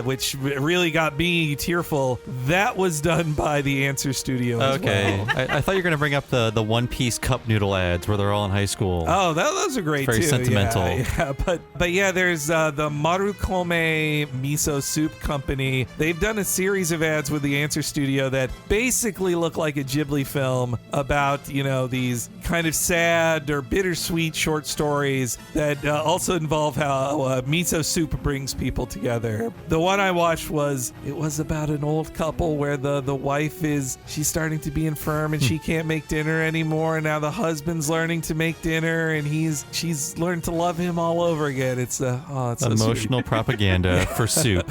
which really got me tearful, that was done by The Answer Studio as well. I thought you were going to bring up the One Piece cup noodle ads where they're all in high school. Oh, those are great Very too. sentimental. Yeah. But yeah, there's the Marukome Miso Soup Company. They've done a series of ads with The Answer Studio that basically look like a Ghibli film about, these kind of sad or bittersweet short stories that also involve how miso soup brings people together. The one I watched was about an old couple where the wife she's starting to be infirm and she can't make dinner anymore, and now the husband's learning to make dinner and she's learned to love him all over again. It's so emotional propaganda for soup.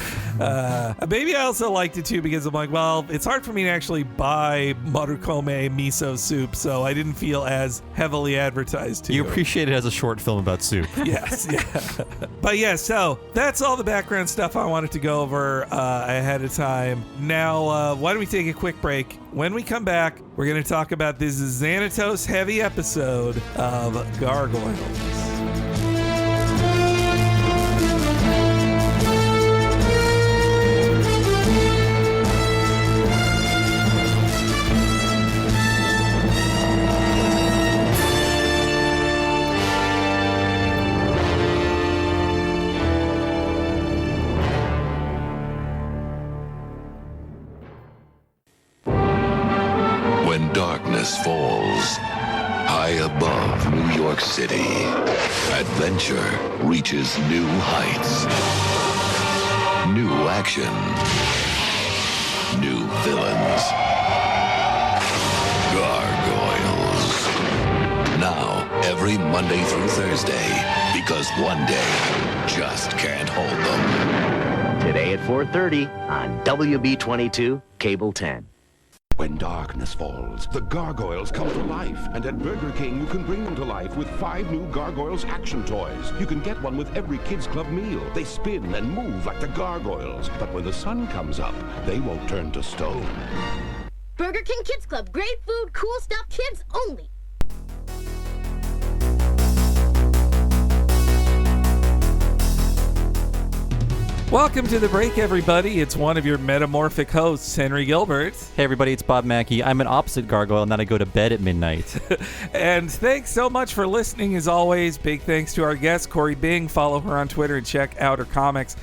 Maybe I also liked it too because I'm like, well, it's hard for me to actually buy Marukome miso soup, so I didn't feel as heavily advertised to. You appreciate it as a short film about soup. Yes, yeah. But yeah, so that's all the background stuff I wanted to go over ahead of time. Now, why don't we take a quick break? When we come back, we're going to talk about this Xanatos heavy episode of Gargoyles. When darkness falls, high above New York City, adventure reaches new heights. New action. New villains. Gargoyles. Now, every Monday through Thursday, because one day just can't hold them. Today at 4:30 on WB22 Cable 10. When darkness falls, the Gargoyles come to life. And at Burger King, you can bring them to life with 5 new Gargoyles action toys. You can get one with every Kids Club meal. They spin and move like the Gargoyles. But when the sun comes up, they won't turn to stone. Burger King Kids Club. Great food, cool stuff, kids only. Welcome to the break, everybody. It's one of your metamorphic hosts, Henry Gilbert. Hey, everybody, it's Bob Mackey. I'm an opposite gargoyle, and then I go to bed at midnight. And thanks so much for listening, as always. Big thanks to our guest, Kory Bing. Follow her on Twitter and check out her comics.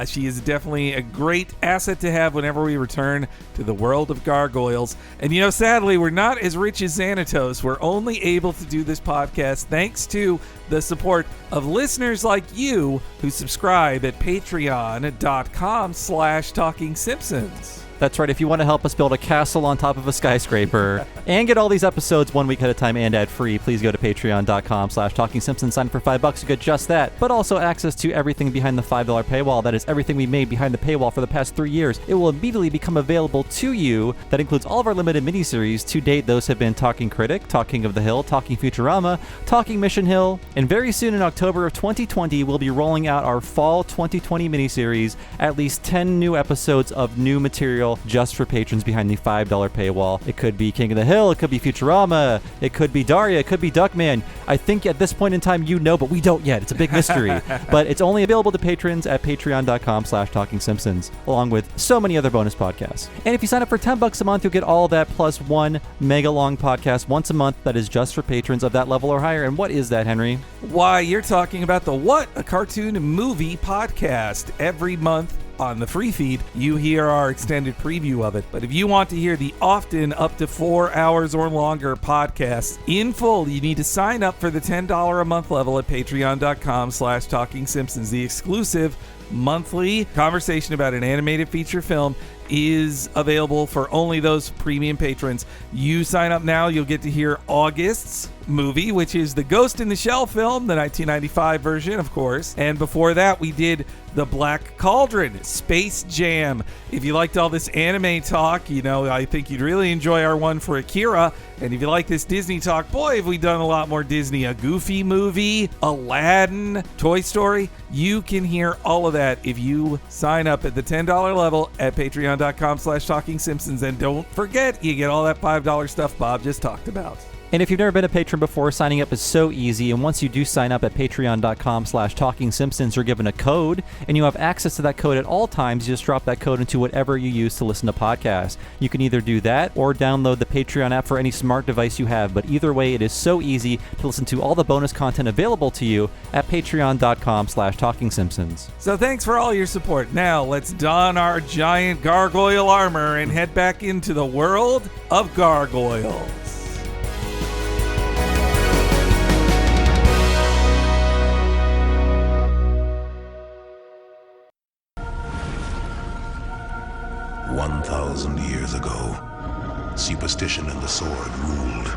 She is definitely a great asset to have whenever we return to the world of Gargoyles. And, sadly, we're not as rich as Xanatos. We're only able to do this podcast thanks to the support of listeners like you who subscribe at patreon.com/Talking Simpsons. That's right. If you want to help us build a castle on top of a skyscraper and get all these episodes 1 week at a time and ad-free, please go to patreon.com/Talking Simpsons. Sign up for $5. You get just that, but also access to everything behind the $5 paywall. That is everything we made behind the paywall for the past 3 years. It will immediately become available to you. That includes all of our limited miniseries. To date, those have been Talking Critic, Talking of the Hill, Talking Futurama, Talking Mission Hill, and very soon in October of 2020, we'll be rolling out our fall 2020 miniseries, at least 10 new episodes of new material just for patrons behind the $5 paywall. It could be King of the Hill, it could be Futurama, it could be Daria, it could be Duckman. I think at this point in time but we don't yet. It's a big mystery. But it's only available to patrons at patreon.com/Talking Simpsons, along with so many other bonus podcasts. And if you sign up for $10 a month, you'll get all of that plus one mega long podcast once a month that is just for patrons of that level or higher. And what is that, Henry? Why, you're talking about the What a Cartoon Movie podcast. Every month on the free feed, you hear our extended preview of it. But if you want to hear the often up to 4 hours or longer podcasts in full, you need to sign up for the $10 a month level at patreon.com/Talking Simpsons, the exclusive monthly conversation about an animated feature film is available for only those premium patrons. You sign up now, you'll get to hear August's movie, which is the Ghost in the Shell film, the 1995 version, of course. And before that, we did The Black Cauldron, Space Jam. If you liked all this anime talk, I think you'd really enjoy our one for Akira. And if you like this Disney talk, boy, have we done a lot more Disney. A Goofy movie, Aladdin, Toy Story. You can hear all of that if you sign up at the $10 level at patreon.com/Talking Simpsons. And don't forget, you get all that $5 stuff Bob just talked about. And if you've never been a patron before, signing up is so easy. And once you do sign up at patreon.com/Talking Simpsons, you're given a code, and you have access to that code at all times. You just drop that code into whatever you use to listen to podcasts. You can either do that or download the Patreon app for any smart device you have. But either way, it is so easy to listen to all the bonus content available to you at patreon.com/Talking Simpsons. So thanks for all your support. Now let's don our giant gargoyle armor and head back into the world of gargoyles. Years ago, superstition and the sword ruled.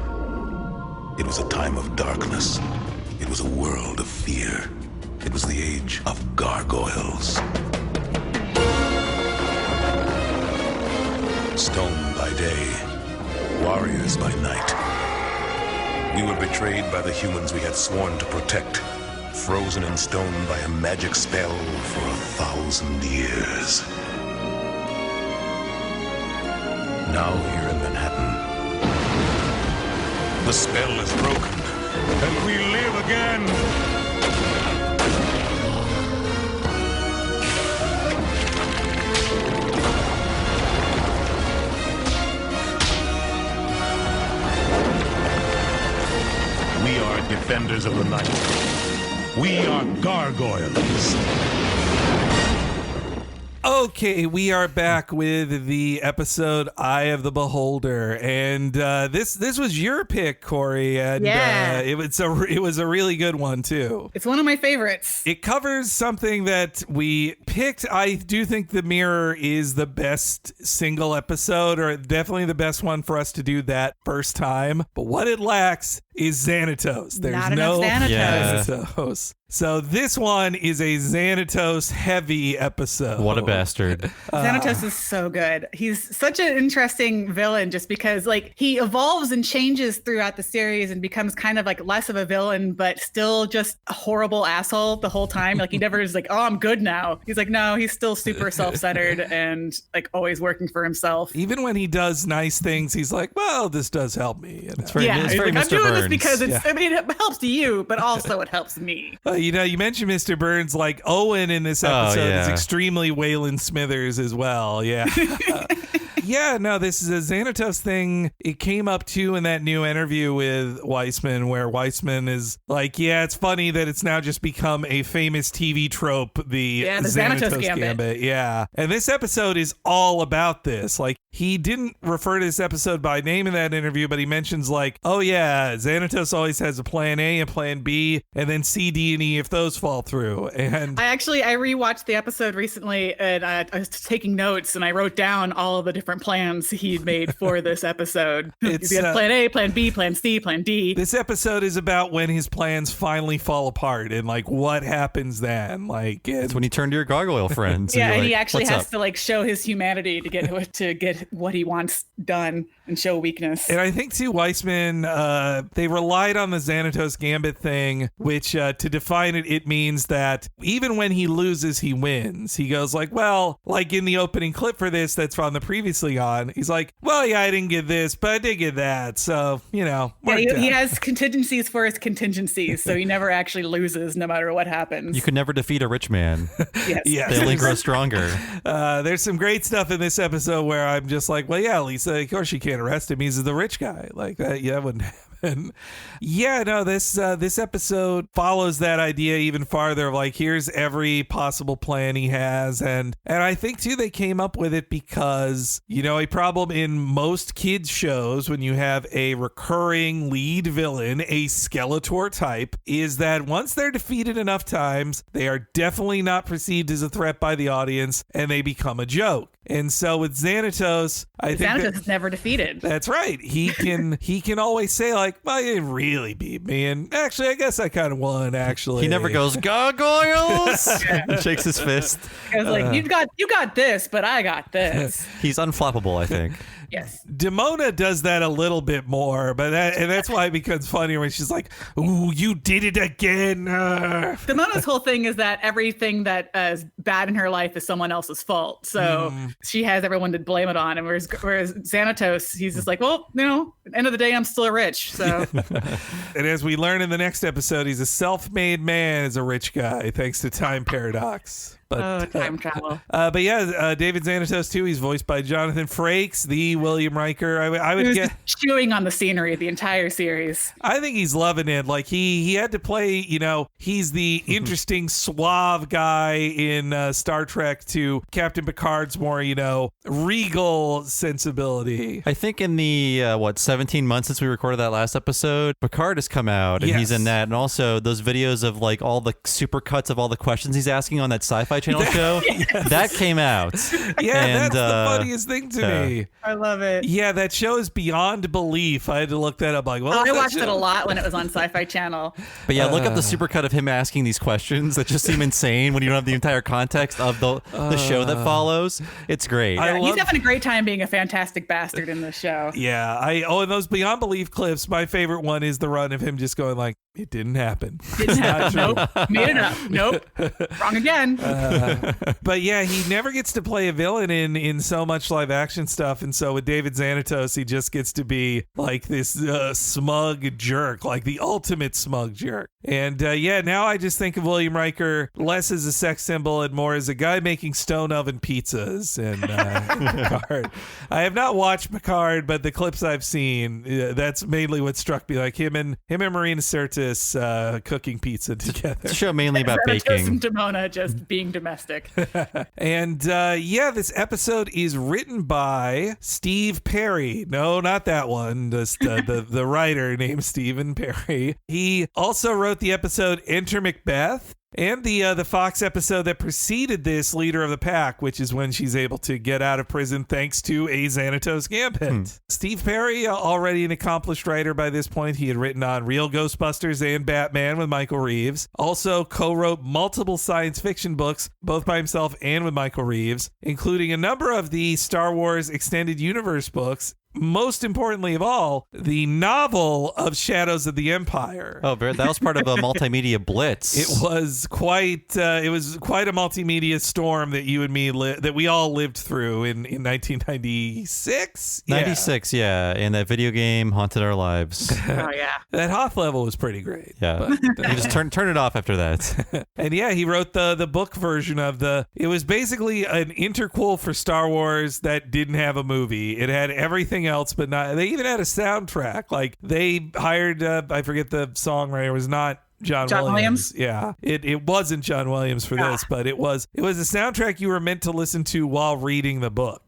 It was a time of darkness. It was a world of fear. It was the age of gargoyles. Stone by day, warriors by night. We were betrayed by the humans we had sworn to protect, frozen in stone by a magic spell for 1,000 years. Now here in Manhattan, the spell is broken, and we live again. We are defenders of the night. We are gargoyles. Okay, we are back with the episode Eye of the Beholder, and this was your pick, Kory, and Yeah. it was a really good one too. It's one of my favorites. It covers something that we picked. I do think The Mirror is the best single episode, or definitely the best one for us to do that first time. But what it lacks is Xanatos. There's Not no enough Xanatos. Yeah. Xanatos. So this one is a Xanatos heavy episode. What a bastard. Xanatos is so good. He's such an interesting villain just because he evolves and changes throughout the series and becomes kind of less of a villain, but still just a horrible asshole the whole time. He never is oh, I'm good now. He's no, he's still super self-centered and always working for himself. Even when he does nice things, he's well, this does help me. It's very I'm Mr. doing this Burns. because it helps you, but also it helps me. You mentioned Mr. Burns, Owen in this episode is yeah. extremely Waylon Smithers as well. Yeah. Yeah, no, this is a Xanatos thing. It came up too in that new interview with Weissman, where Weissman is yeah, it's funny that it's now just become a famous TV trope, the Xanatos Gambit. Yeah. And this episode is all about this. He didn't refer to this episode by name in that interview, but he mentions oh yeah, Xanatos always has a plan A and plan B, and then C, D, and E if those fall through. And I rewatched the episode recently, and I was taking notes, and I wrote down all of the different plans he'd made for this episode. He had plan A, plan B, plan C, plan D. This episode is about when his plans finally fall apart and what happens then. It's when you turn to your gargoyle friends. Yeah, and he actually "What's has up?" to show his humanity to get what he wants done and show weakness. And I think too, Weissman, they relied on the Xanatos Gambit thing, which to define it means that even when he loses, he wins. He goes in the opening clip for this that's from the previously on, he's well, yeah, I didn't get this, but I did get that. So, he has contingencies for his contingencies, so he never actually loses no matter what happens. You could never defeat a rich man. Yes. They only grow stronger. There's some great stuff in this episode where I'm just well, yeah, Lisa, of course you can't arrest him. He's the rich guy. That wouldn't happen. Yeah, no, this episode follows that idea even farther of here's every possible plan he has, and I think too they came up with it because a problem in most kids shows when you have a recurring lead villain, a Skeletor type, is that once they're defeated enough times, they are definitely not perceived as a threat by the audience and they become a joke. And so with Xanatos, I think Xanatos is never defeated. That's right. He can always say like, well, you didn't really beat me. And actually, I guess I kind of won, actually. He never goes, Gargoyles! And shakes his fist. I was like, you got this, but I got this. He's unflappable, I think. Yes. Demona does that a little bit more, but that's why it becomes funnier when she's like, ooh, you did it again. Demona's whole thing is that everything that is bad in her life is someone else's fault. So she has everyone to blame it on. And whereas Xanatos, he's just like, well, at the end of the day, I'm still rich. So. And as we learn in the next episode, he's a self-made man as a rich guy, thanks to time paradox. But, time travel. But yeah, David Xanatos too. He's voiced by Jonathan Frakes, the William Riker. I would get chewing on the scenery the entire series. I think he's loving it. Like he had to play. He's the interesting suave guy in Star Trek to Captain Picard's more regal sensibility. I think in the 17 months since we recorded that last episode, Picard has come out and he's in that, and also those videos of like all the super cuts of all the questions he's asking on that Sci-Fi Channel show that came out. Yeah, and that's the funniest thing to me. I love it. Yeah, that show is beyond belief. I had to look that up. Like, well, I watched it a lot when it was on Sci-Fi Channel. But yeah, look up the supercut of him asking these questions that just seem insane when you don't have the entire context of the show that follows. It's great. Yeah, he's having a great time being a fantastic bastard in this show. Yeah, and those beyond belief clips. My favorite one is the run of him just going like, "It didn't happen. Didn't happen. Nope. Made it up. Nope. Wrong again." But yeah, he never gets to play a villain in so much live action stuff, and so with David Xanatos, he just gets to be like this smug jerk, like the ultimate smug jerk. And now I just think of William Riker less as a sex symbol and more as a guy making stone oven pizzas. And Picard, I have not watched Picard, but the clips I've seen, that's mainly what struck me. Like him and Marina Sirtis cooking pizza together. It's a show mainly about baking. And Demona just being domestic. And this episode is written by Steve Perry. No, not that one. Just the writer named Stephen Perry. He also wrote the episode Enter Macbeth, and the Fox episode that preceded this, Leader of the Pack, which is when she's able to get out of prison thanks to a Xanatos gambit. Steve Perry, already an accomplished writer by this point. He had written on Real Ghostbusters and Batman with Michael Reeves. Also co-wrote multiple science fiction books, both by himself and with Michael Reeves, including a number of the Star Wars Extended Universe books. Most importantly of all, the novel of Shadows of the Empire. Oh, that was part of a multimedia blitz. It was quite a multimedia storm that you and me that we all lived through in 1996. 96, yeah, and that video game haunted our lives. Oh yeah, that Hoth level was pretty great. Yeah, you just turn it off after that. And yeah, he wrote the book version of it was basically an interquel for Star Wars that didn't have a movie. It had everything else, but not. They even had a soundtrack. Like they hired, I forget the songwriter. It was not John Williams. Yeah, it wasn't John Williams for this, but it was a soundtrack you were meant to listen to while reading the book.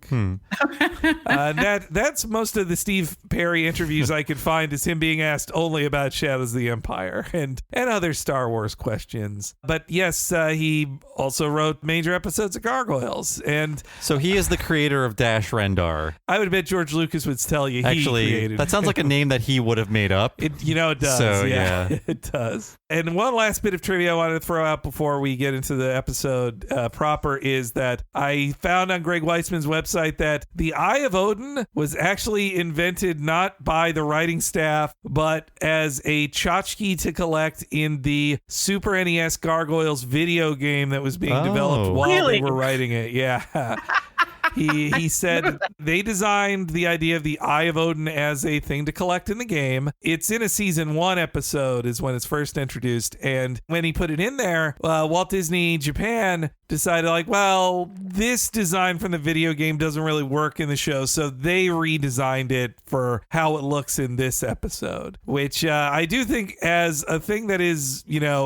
That's most of the Steve Perry interviews I could find is him being asked only about Shadows of the Empire and other Star Wars questions. But yes, he also wrote major episodes of Gargoyles, and so he is the creator of Dash Rendar. I would bet George Lucas would tell you he created. That sounds like a name that he would have made up. It does. So, yeah, it does. And one last bit of trivia I wanted to throw out before we get into the episode proper is that I found on Greg Weisman's website that the Eye of Odin was actually invented not by the writing staff, but as a tchotchke to collect in the Super NES Gargoyles video game that was being developed while they were writing it. Yeah. He said they designed the idea of the Eye of Odin as a thing to collect in the game. It's in a season 1 episode is when it's first introduced. And when he put it in there, Walt Disney Japan decided like, well, this design from the video game doesn't really work in the show. So they redesigned it for how it looks in this episode, which I do think as a thing that is,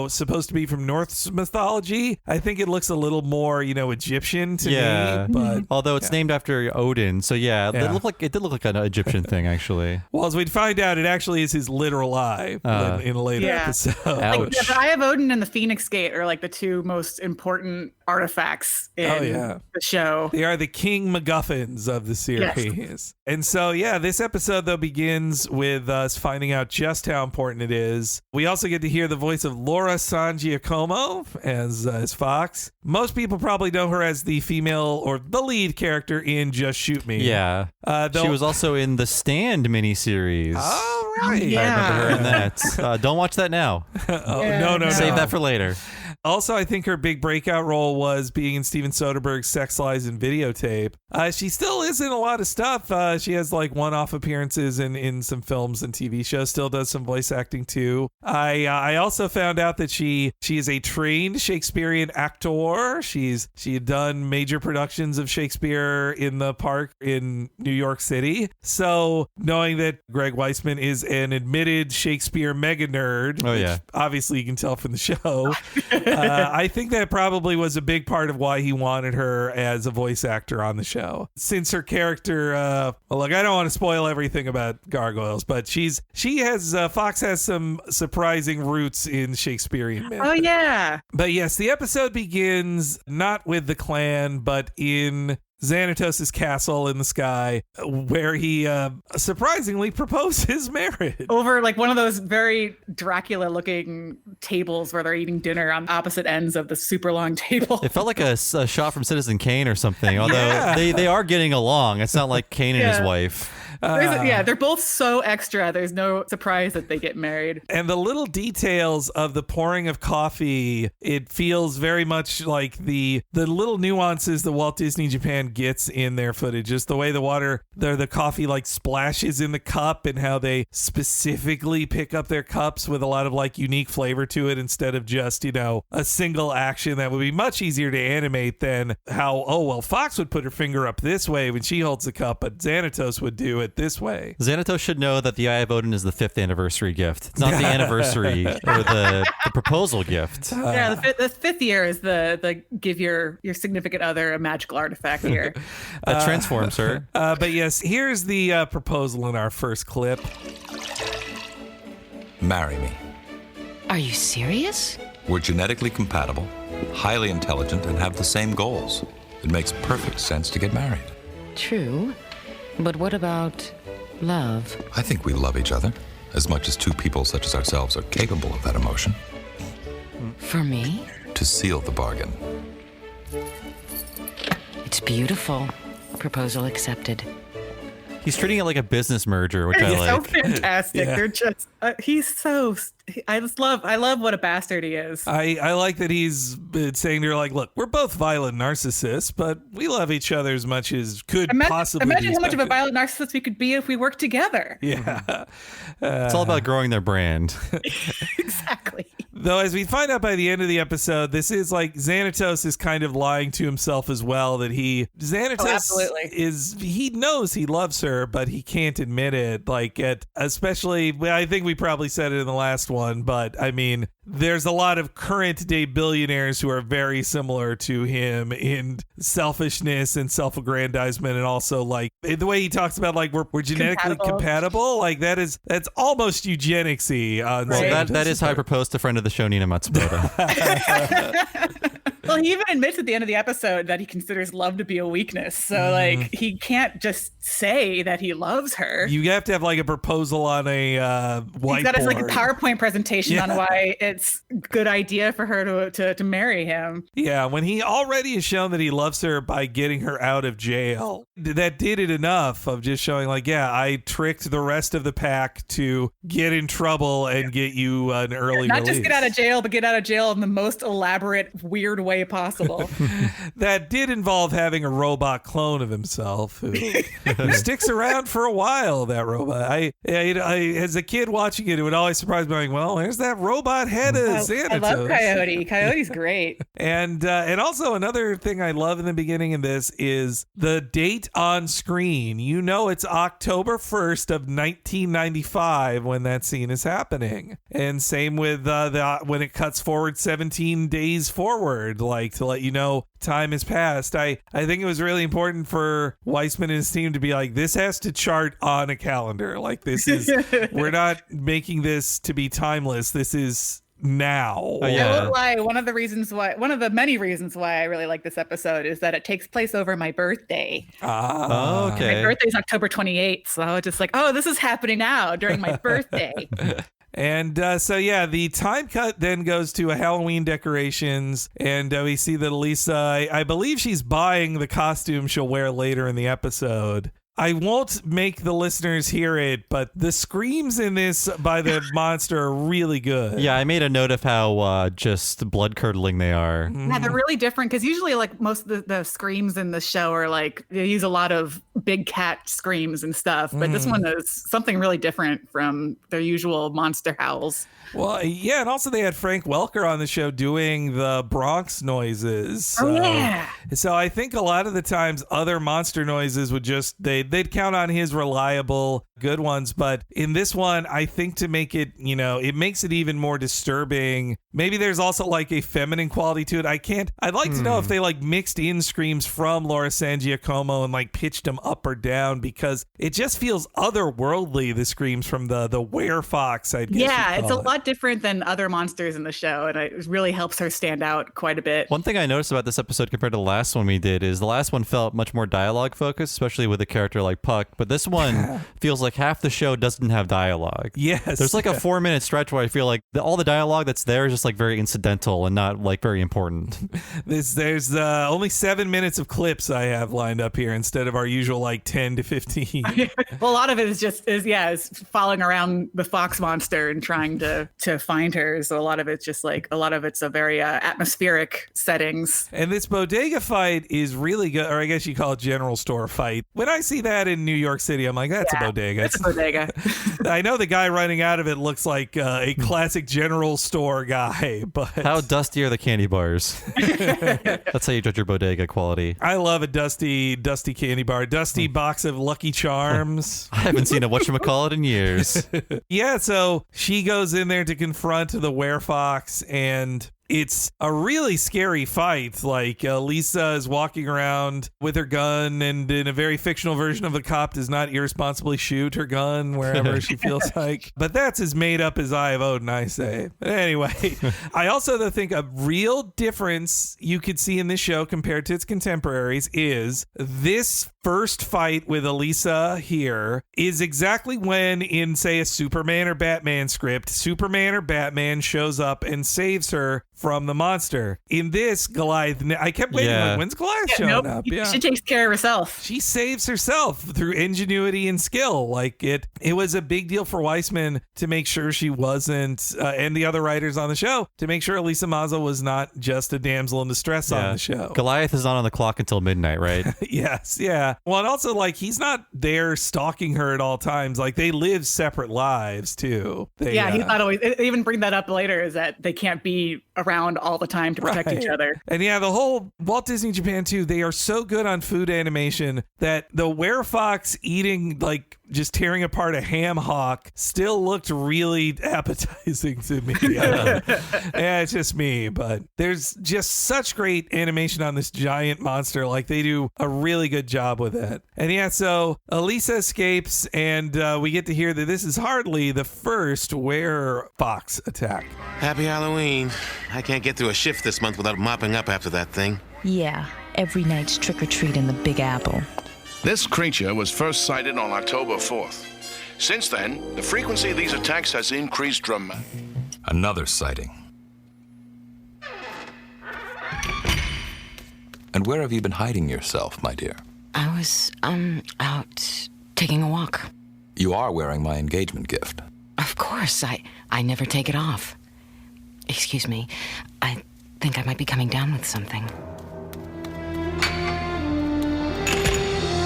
supposed to be from Norse mythology, I think it looks a little more, Egyptian to me. But although it's named after Odin, so it did look like an Egyptian thing actually. Well, as we'd find out, it actually is his literal eye in a later episode. Like, the Eye of Odin and the Phoenix Gate are like the two most important artifacts in yeah. the show. They are the king MacGuffins of the series. Yes. And so, yeah, this episode, though, begins with us finding out just how important it is. We also get to hear the voice of Laura San Giacomo as Fox. Most people probably know her as the female or the lead character in Just Shoot Me. Yeah. She was also in the Stand miniseries. Oh, right. I remember her in that. Don't watch that now. No. Save that for later. Also, I think her big breakout role was being in Steven Soderbergh's Sex, Lies, and Videotape. She still is in a lot of stuff. She has like one-off appearances in some films and TV shows. Still does some voice acting too. I also found out that she is a trained Shakespearean actor. She had done major productions of Shakespeare in the Park in New York City. So knowing that Greg Weisman is an admitted Shakespeare mega nerd, which obviously you can tell from the show. I think that probably was a big part of why he wanted her as a voice actor on the show. Since her character, look, I don't want to spoil everything about Gargoyles, but Fox has some surprising roots in Shakespearean myth. Oh, yeah. But yes, the episode begins not with the clan, but in Xanatos' castle in the sky, where he surprisingly proposes marriage. Over like one of those very Dracula-looking tables where they're eating dinner on opposite ends of the super long table. It felt like a shot from Citizen Kane or something, although they are getting along. It's not like Kane and his wife. They're both so extra. There's no surprise that they get married. And the little details of the pouring of coffee, it feels very much like the little nuances that Walt Disney Japan gets in their footage. Just the way the coffee like splashes in the cup and how they specifically pick up their cups with a lot of like unique flavor to it instead of just, a single action that would be much easier to animate than how, Fox would put her finger up this way when she holds the cup, but Xanatos would do it this way. Xanatos should know that the Eye of Odin is the 5th anniversary gift. It's not the anniversary or the proposal gift. The fifth year is the give your significant other a magical artifact here. Transforms her. But yes, here's the proposal in our first clip. Marry me. Are you serious? We're genetically compatible, highly intelligent, and have the same goals. It makes perfect sense to get married. True. But what about love? I think we love each other as much as two people such as ourselves are capable of that emotion. For me? To seal the bargain. It's beautiful. Proposal accepted. He's treating it like a business merger, which I like. So fantastic. They're just I love what a bastard he is. I like that he's saying to her, like, look, we're both violent narcissists, but we love each other as much as could possibly be Imagine how much of a violent narcissist we could be if we worked together. Yeah. It's all about growing their brand. Exactly. Though, as we find out by the end of the episode, this is like Xanatos is kind of lying to himself as well, that he knows he loves her, but he can't admit it. Like, especially, I think we probably said it in the last one, but I mean, there's a lot of current day billionaires who are very similar to him in selfishness and self-aggrandizement, and also like the way he talks about like we're genetically compatible. Like that's almost eugenicsy. Well, that is how I proposed to friend of the show, Nina Matsumoto. Well, he even admits at the end of the episode that he considers love to be a weakness. So, like, he can't just say that he loves her. You have to have, like, a proposal on a whiteboard. He's got like a PowerPoint presentation on why it's a good idea for her to marry him. Yeah, when he already has shown that he loves her by getting her out of jail. That did it enough of just showing, like, I tricked the rest of the pack to get in trouble and get you an early Not release. just get out of jail, but get out of jail in the most elaborate, weird way possible. That did involve having a robot clone of himself who sticks around for a while. That robot, I as a kid watching it, it would always surprise me. Like, well, there's that robot head of Xanatos. I love Coyote. Coyote's great. And also another thing I love in the beginning of this is the date on screen. It's October 1st of 1995 when that scene is happening, and same with when it cuts forward 17 days forward. Like, to let you know time has passed. I think it was really important for Weisman and his team to be like, this has to chart on a calendar. Like, this is we're not making this to be timeless. This is now. Oh, yeah. I won't lie. One of the many reasons why I really like this episode is that it takes place over my birthday. Okay. My birthday's October 28th, so I was just like, oh, this is happening now during my birthday. And the time cut then goes to a Halloween decorations, and we see that Elisa, I believe she's buying the costume she'll wear later in the episode. I won't make the listeners hear it, but the screams in this by the monster are really good. Yeah, I made a note of how just blood-curdling they are. Yeah, they're really different because usually like most of the screams in the show are like they use a lot of big cat screams and stuff, but this one is something really different from their usual monster howls. Well, yeah, and also they had Frank Welker on the show doing the Bronx noises. So I think a lot of the times other monster noises would just they'd count on his reliable good ones, but in this one I think to make it, it makes it even more disturbing. Maybe there's also like a feminine quality to it. I'd like to know if they like mixed in screams from Laura San Giacomo and like pitched them up or down, because it just feels otherworldly, the screams from the werefox, I guess. Yeah, it's a lot different than other monsters in the show, and it really helps her stand out quite a bit. One thing I noticed about this episode compared to the last one we did is the last one felt much more dialogue focused, especially with a character like Puck, but this one feels like half the show doesn't have dialogue. Yes. There's like a 4-minute stretch where I feel like all the dialogue that's there is just like very incidental and not like very important. There's only 7 minutes of clips I have lined up here instead of our usual like 10 to 15. Well, a lot of it is following around the fox monster and trying to find her. So a lot of it's a very atmospheric settings. And this bodega fight is really good, or I guess you call it general store fight. When I see that in New York City, I'm like, that's a bodega. It's a bodega. I know the guy running out of it looks like a classic general store guy, but how dusty are the candy bars? That's how you judge your bodega quality. I love a dusty candy bar, dusty box of Lucky Charms. I haven't seen a whatchamacallit in years. Yeah, so she goes in there to confront the werefox, and it's a really scary fight. Like Lisa is walking around with her gun, and in a very fictional version of the cop does not irresponsibly shoot her gun wherever she feels like. But that's as made up as Eye of Odin, I say. But anyway, I also think a real difference you could see in this show compared to its contemporaries is this first fight with Elisa here is exactly when in, say, a Superman or Batman script, Superman or Batman shows up and saves her from the monster. In this, Goliath, I kept waiting, like, when's Goliath showing up? Yeah. She takes care of herself. She saves herself through ingenuity and skill. Like it was a big deal for Weissman to make sure she wasn't, and the other writers on the show, to make sure Elisa Mazo was not just a damsel in distress on the show. Goliath is not on the clock until midnight, right? Yes, yeah. Well, and also, like, he's not there stalking her at all times. Like, they live separate lives, too. He's not always. They even bring that up later, is that they can't be around all the time to protect each other. And yeah, the whole Walt Disney Japan, too, they are so good on food animation that the werefox eating, like, just tearing apart a ham hock still looked really appetizing to me. Yeah, it's just me, but there's just such great animation on this giant monster. Like, they do a really good job with it. And yeah, so Elisa escapes, and we get to hear that this is hardly the first werefox attack. Happy Halloween. I can't get through a shift this month without mopping up after that thing. Yeah, every night's trick-or-treat in the Big Apple. This creature was first sighted on October 4th. Since then, the frequency of these attacks has increased dramatically. Another sighting. And where have you been hiding yourself, my dear? I was, out taking a walk. You are wearing my engagement gift. Of course, I never take it off. Excuse me, I think I might be coming down with something.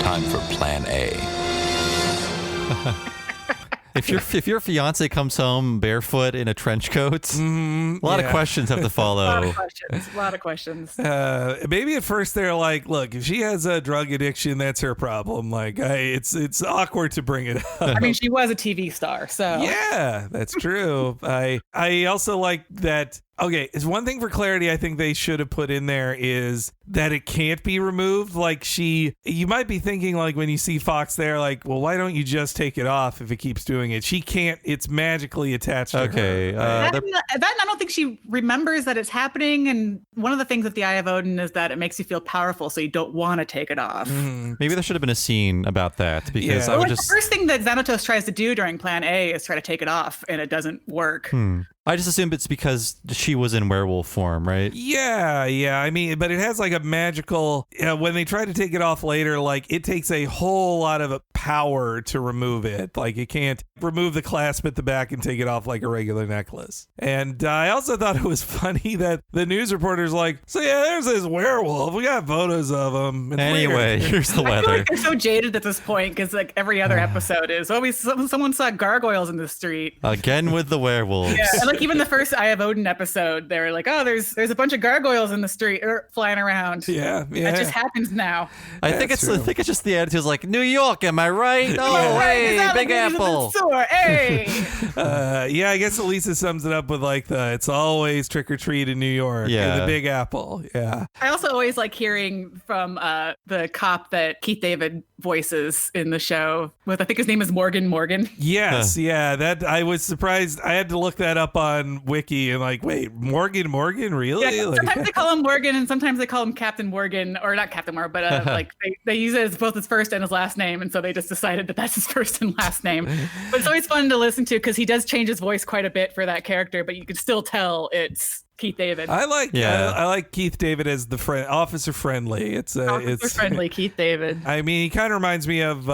Time for plan A. If your fiance comes home barefoot in a trench coat, a lot of questions have to follow. A lot of questions. Maybe at first they're like, look, if she has a drug addiction, that's her problem. Like, it's awkward to bring it up. I mean, she was a TV star, so. Yeah, that's true. I also like that Okay, it's one thing for clarity I think they should have put in there is that it can't be removed. Like you might be thinking like when you see Fox there, like, well, why don't you just take it off if it keeps doing it? She can't, it's magically attached to her. That I don't think she remembers that it's happening. And one of the things with the Eye of Odin is that it makes you feel powerful, so you don't want to take it off. Maybe there should have been a scene about that because I would just... The first thing that Xanatos tries to do during Plan A is try to take it off, and it doesn't work. I just assumed it's because she was in werewolf form, right? Yeah. I mean, but it has like a magical, when they try to take it off later, like it takes a whole lot of power to remove it. Like it can't remove the clasp at the back and take it off like a regular necklace. And I also thought it was funny that the news reporter's like, so yeah, there's this werewolf. We got photos of him. It's anyway, weird. Here's the weather. I feel like they're so jaded at this point because like every other episode is always someone saw gargoyles in the street. Again with the werewolves. Yeah, and like even the first Eye of Odin episode, they're like, oh, there's a bunch of gargoyles in the street flying around. Yeah. That just happens now. I think it's just the attitude is like, New York, am I right? Oh, Yeah, hey, Big Apple. Hey. Yeah, I guess Elisa sums it up with like it's always trick or treat in New York. Yeah. The Big Apple. Yeah. I also always like hearing from the cop that Keith David voices in the show with, I think his name is Morgan. Yes. Yeah. That I was surprised. I had to look that up on Wiki and like, wait, Morgan, really? Yeah, sometimes they call him Morgan and sometimes they call him Captain Morgan, or not Captain Morgan, but like they use it as both his first and his last name. And so they just decided that that's his first and last name. But it's always fun to listen to because he does change his voice quite a bit for that character, but you can still tell it's Keith David. I like Keith David as the Officer Friendly. It's friendly Keith David. I mean, he kind of reminds me of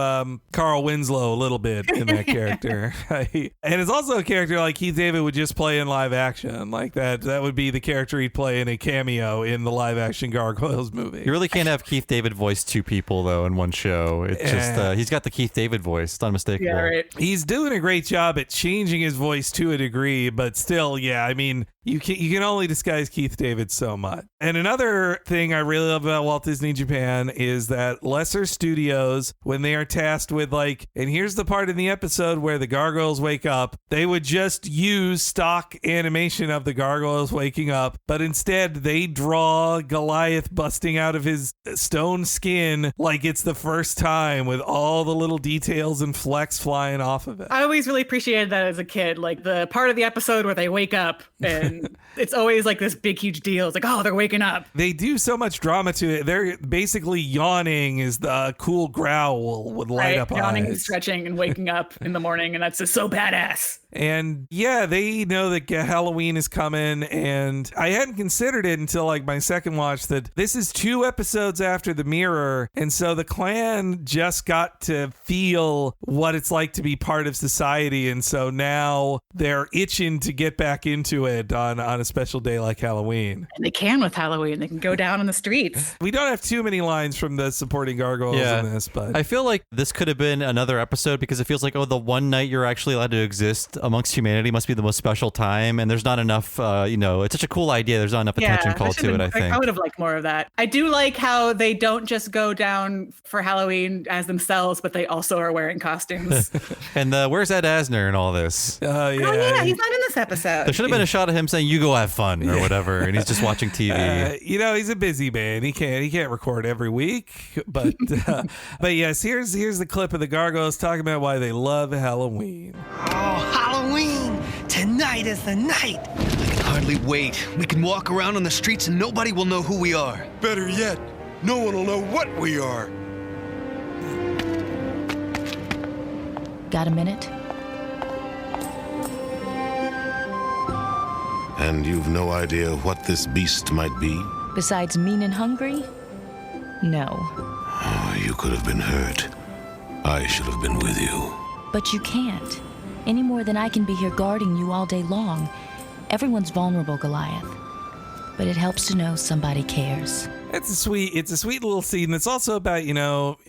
Carl Winslow a little bit in that character. And it's also a character like Keith David would just play in live action. Like that would be the character he'd play in a cameo in the live action Gargoyles movie. You really can't have Keith David voice two people though in one show. It's just he's got the Keith David voice. It's unmistakable. Yeah, right. He's doing a great job at changing his voice to a degree, but still, yeah, I mean, you can only disguise Keith David so much. And another thing I really love about Walt Disney Japan is that lesser studios, when they are tasked with like, and here's the part in the episode where the gargoyles wake up, they would just use stock animation of the gargoyles waking up, but instead they draw Goliath busting out of his stone skin like it's the first time with all the little details and flecks flying off of it. I always really appreciated that as a kid, like the part of the episode where they wake up and it's always like this big, huge deal. It's like, oh, they're waking up. They do so much drama to it. They're basically yawning is the cool growl with light up yawning eyes. and stretching and waking up in the morning. And that's just so badass. And yeah, they know that Halloween is coming. And I hadn't considered it until like my second watch that this is 2 episodes after The Mirror. And so the clan just got to feel what it's like to be part of society. And so now they're itching to get back into it on a special day like Halloween. And they can with Halloween. They can go down on the streets. We don't have too many lines from the supporting gargoyles in this, but I feel like this could have been another episode because it feels like, oh, the one night you're actually allowed to exist amongst humanity must be the most special time, and there's not enough, it's such a cool idea. There's not enough attention called to it, I think. I would have liked more of that. I do like how they don't just go down for Halloween as themselves, but they also are wearing costumes. And where's Ed Asner in all this? Oh, yeah, he's not in this episode. There should have been a shot of him saying, you go have fun, or whatever, and he's just watching TV. He's a busy man. He can't record every week, but yes, here's the clip of the gargoyles talking about why they love Halloween. Oh, Halloween! Tonight is the night! I can hardly wait. We can walk around on the streets and nobody will know who we are. Better yet, no one will know what we are. Got a minute? And you've no idea what this beast might be? Besides mean and hungry? No. Oh, you could have been hurt. I should have been with you. But you can't. Any more than I can be here guarding you all day long. Everyone's vulnerable, Goliath. But it helps to know somebody cares. It's a sweet little scene. It's also about,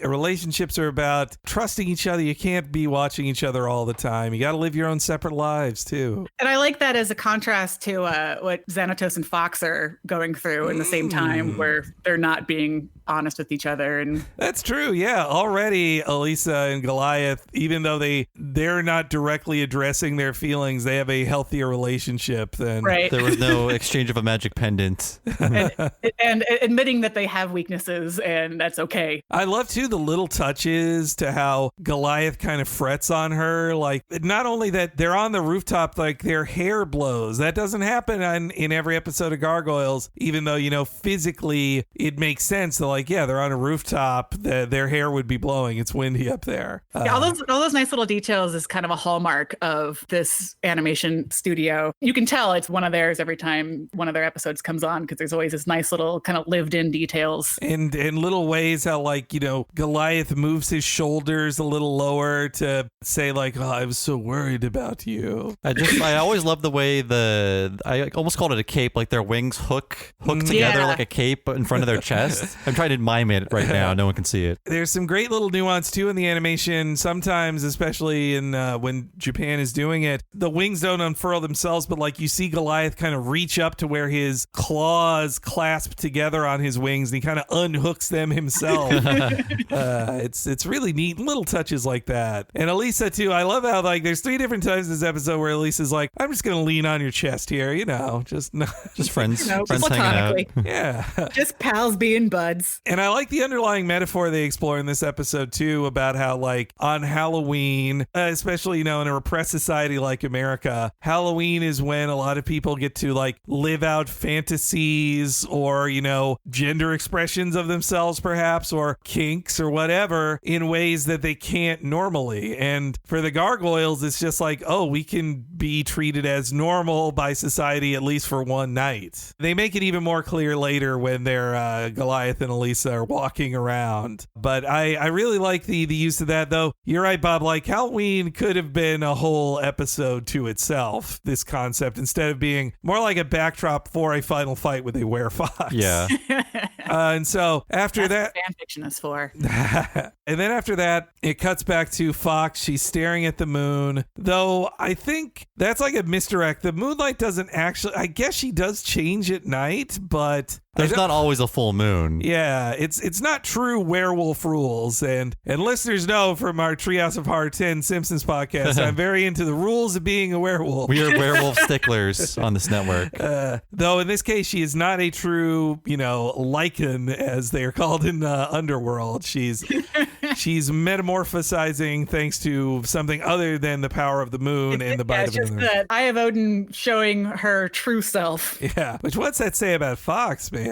relationships are about trusting each other. You can't be watching each other all the time. You got to live your own separate lives too. And I like that as a contrast to what Xanatos and Fox are going through in the same time, where they're not being honest with each other. And that's true. Yeah. Already Elisa and Goliath, even though they're not directly addressing their feelings, they have a healthier relationship than right. There was no exchange of a magic pendant. and admitting that they have weaknesses, and that's okay. I love too the little touches to how Goliath kind of frets on her. Like, not only that they're on the rooftop, like their hair blows. That doesn't happen in every episode of Gargoyles, even though, physically it makes sense that they're on a rooftop, their hair would be blowing. It's windy up there. Yeah, all those nice little details is kind of a hallmark of this animation studio. You can tell it's one of theirs every time one of their episodes comes on, because there's always this nice little kind of lived in details. And little ways how Goliath moves his shoulders a little lower to say I was so worried about you. I always love the way I almost called it a cape, like their wings hook together like a cape in front of their chest. I'm trying to mime it right now. No one can see it. There's some great little nuance too in the animation. Sometimes, especially in when Japan is doing it, the wings don't unfurl themselves, but you see Goliath kind of reach up to where his claws clasp together on his wings, and he kind of unhooks them himself. It's really neat, little touches like that. And Elisa too, I love how there's 3 different times in this episode where Elisa's like, I'm just gonna lean on your chest here, just friends, friends hanging out. Yeah, just pals being buds. And I like the underlying metaphor they explore in this episode too, about how on Halloween, especially in a repressed society like America, Halloween is when a lot of people get to live out fantasies or gender expressions of themselves perhaps, or kinks or whatever, in ways that they can't normally. And for the Gargoyles, it's just we can be treated as normal by society at least for one night. They make it even more clear later when they're Goliath and Elisa are walking around. But I really like the use of that, though. You're right, Bob. Halloween could have been a whole episode to itself, this concept, instead of being more like a backdrop for a final fight with a werefox. Yeah. And so after that's what fan fiction is for. And then after that, it cuts back to Fox. She's staring at the moon, though I think that's a misdirect. The moonlight doesn't actually, I guess she does change at night, but there's not always a full moon. Yeah, it's not true werewolf rules. And listeners know from our Treehouse of Horror 10 Simpsons podcast, I'm very into the rules of being a werewolf. We are werewolf sticklers on this network. Though in this case, she is not a true, lichen, as they are called in Underworld. She's metamorphosizing thanks to something other than the power of the moon and the bite of just the Eye of Odin showing her true self. Yeah, which what's that say about Fox, man?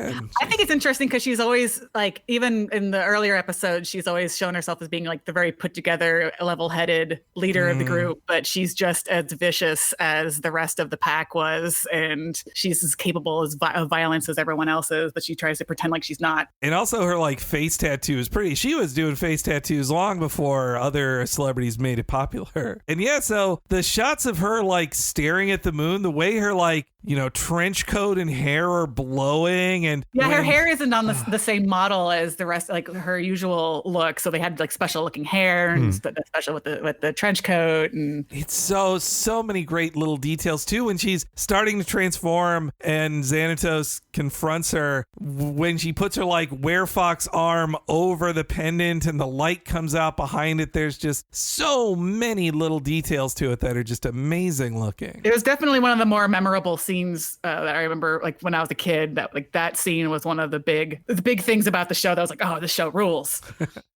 I think it's interesting because she's always even in the earlier episodes, she's always shown herself as being the very put together, level-headed leader of the group, but she's just as vicious as the rest of the pack was, and she's as capable of violence as everyone else is, but she tries to pretend like she's not. And also her face tattoo is pretty. She was doing face tattoos long before other celebrities made it popular. And yeah, so the shots of her staring at the moon, the way her trench coat and hair are blowing, and her hair isn't on the same model as the rest, her usual look. So they had special looking hair and special with the trench coat, and it's so many great little details too. When she's starting to transform and Xanatos confronts her, when she puts her werefox arm over the pendant and the light comes out behind it, there's just so many little details to it that are just amazing looking. It was definitely one of the more memorable scenes that I remember when I was a kid. That scene was one of the big things about the show that was oh, this show rules.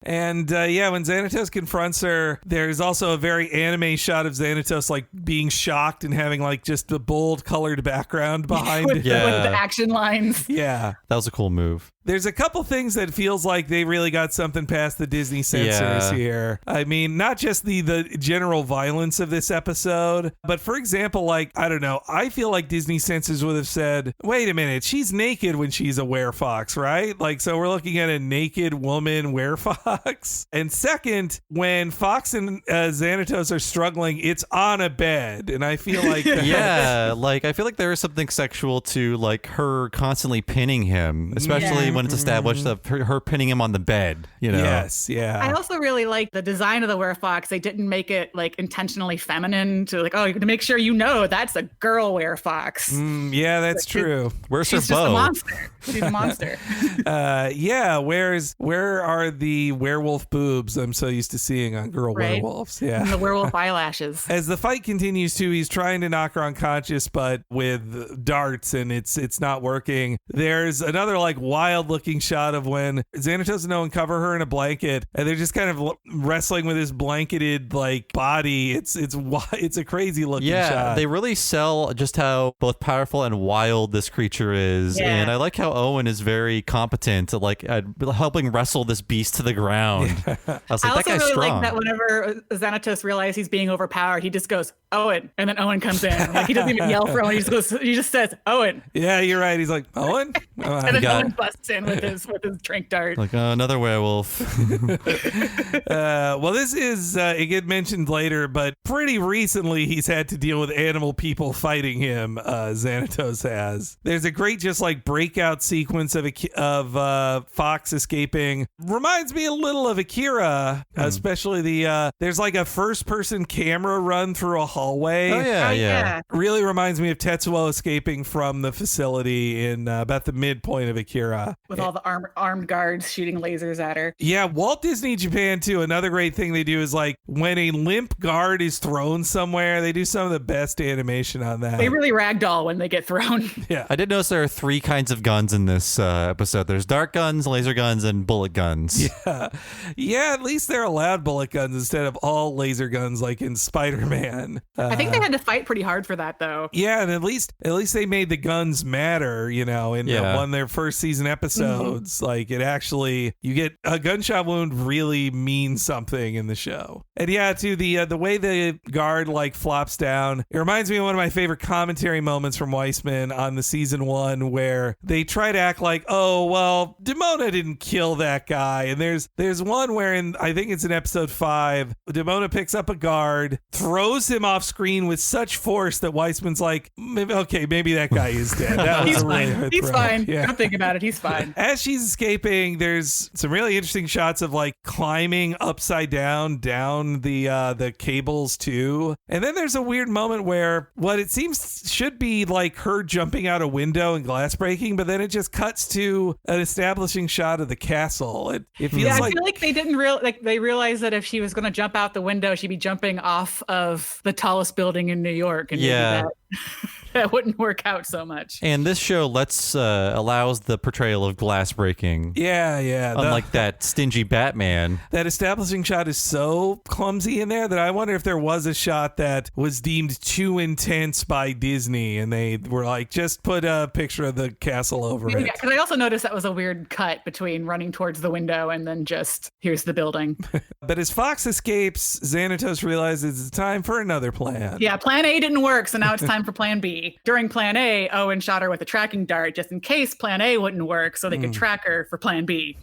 And when Xanatos confronts her, there's also a very anime shot of Xanatos being shocked and having just a bold colored background behind it. With the action lines. Yeah. That was a cool move. There's a couple things that feels like they really got something past the Disney censors here. I mean, not just the general violence of this episode, but for example, I don't know, I feel like Disney censors would have said, wait a minute, she's naked when she's a werefox, right? So we're looking at a naked woman werefox. Fox. And second, when Fox and Xanatos are struggling, it's on a bed. And I feel like yeah, like I feel like there is something sexual to like her constantly pinning him, especially when it's established that her pinning him on the bed, you know. Yes, yeah. I also really like the design of the werefox. They didn't make it like intentionally feminine to like, oh, to make sure you know that's a girl werefox. Yeah, that's true. Where's her She's just bow? a monster. She's a monster. Yeah, where are the werewolf boobs I'm so used to seeing on girl werewolves? Yeah. And the werewolf eyelashes. As the fight continues too, he's trying to knock her unconscious, but with darts, and it's not working. There's another like wild looking shot of when Xanatos and Owen cover her in a blanket, and they're just kind of wrestling with this blanketed like body. It's a crazy looking shot. They really sell just how both powerful and wild this creature is, and I like how Owen is very competent at helping wrestle this beast to the ground. I was like, I that also guy's really strong. like that whenever Xanatos realizes he's being overpowered, he just goes, Owen, and then Owen comes in. Like he doesn't even yell for Owen. He just says, Owen. Yeah, you're right. He's like, Owen? And then Owen busts in with his drink dart. Like another werewolf. Well, this is, it get mentioned later, but pretty recently he's had to deal with animal people fighting him, Xanatos has. There's a great just like breakout sequence of Fox escaping. Reminds me a little of Akira, especially there's like a first person camera run through a hallway. Oh, yeah. Really reminds me of Tetsuo escaping from the facility in about the midpoint of Akira. With all the armed guards shooting lasers at her. Yeah, Walt Disney Japan too. Another great thing they do is like when a limp guard is thrown somewhere, they do some of the best animation on that. They really ragdoll when they get thrown. Yeah. I did notice there are 3 kinds of guns in this episode. There's dart guns, laser guns, and bullet guns. Yeah, at least they're allowed bullet guns instead of all laser guns like in Spider-Man. I think they had to fight pretty hard for that though. Yeah, and at least they made the guns matter, you know, in one of their first season episodes. Like it actually, you get a gunshot wound really means something in the show. And yeah, too, the way the guard like flops down, it reminds me of one of my favorite commentary moments from Weissman on the season 1 where they try to act like, oh, well, Demona didn't kill that guy. And there's one where I think it's in episode 5, Demona picks up a guard, throws him off screen with such force that Weissman's like, maybe that guy is dead. That was He's fine. Yeah. Don't think about it. He's fine. As she's escaping, there's some really interesting shots of like climbing upside down the cables too. And then there's a weird moment where what it seems should be like her jumping out a window and glass breaking, but then it just cuts to an establishing shot of the castle. It feels I feel like they didn't they realized that if she was going to jump out the window, she'd be jumping off of the tallest building in New York, and maybe that wouldn't work out so much. And this show allows the portrayal of glass breaking. Yeah. Unlike that stingy Batman. That establishing shot is so clumsy in there that I wonder if there was a shot that was deemed too intense by Disney and they were like, just put a picture of the castle over it. Yeah, because I also noticed that was a weird cut between running towards the window and then just, here's the building. But as Fox escapes, Xanatos realizes it's time for another plan. Yeah, plan A didn't work, so now it's time for plan B. During plan A, Owen shot her with a tracking dart just in case plan A wouldn't work so they could track her for plan B.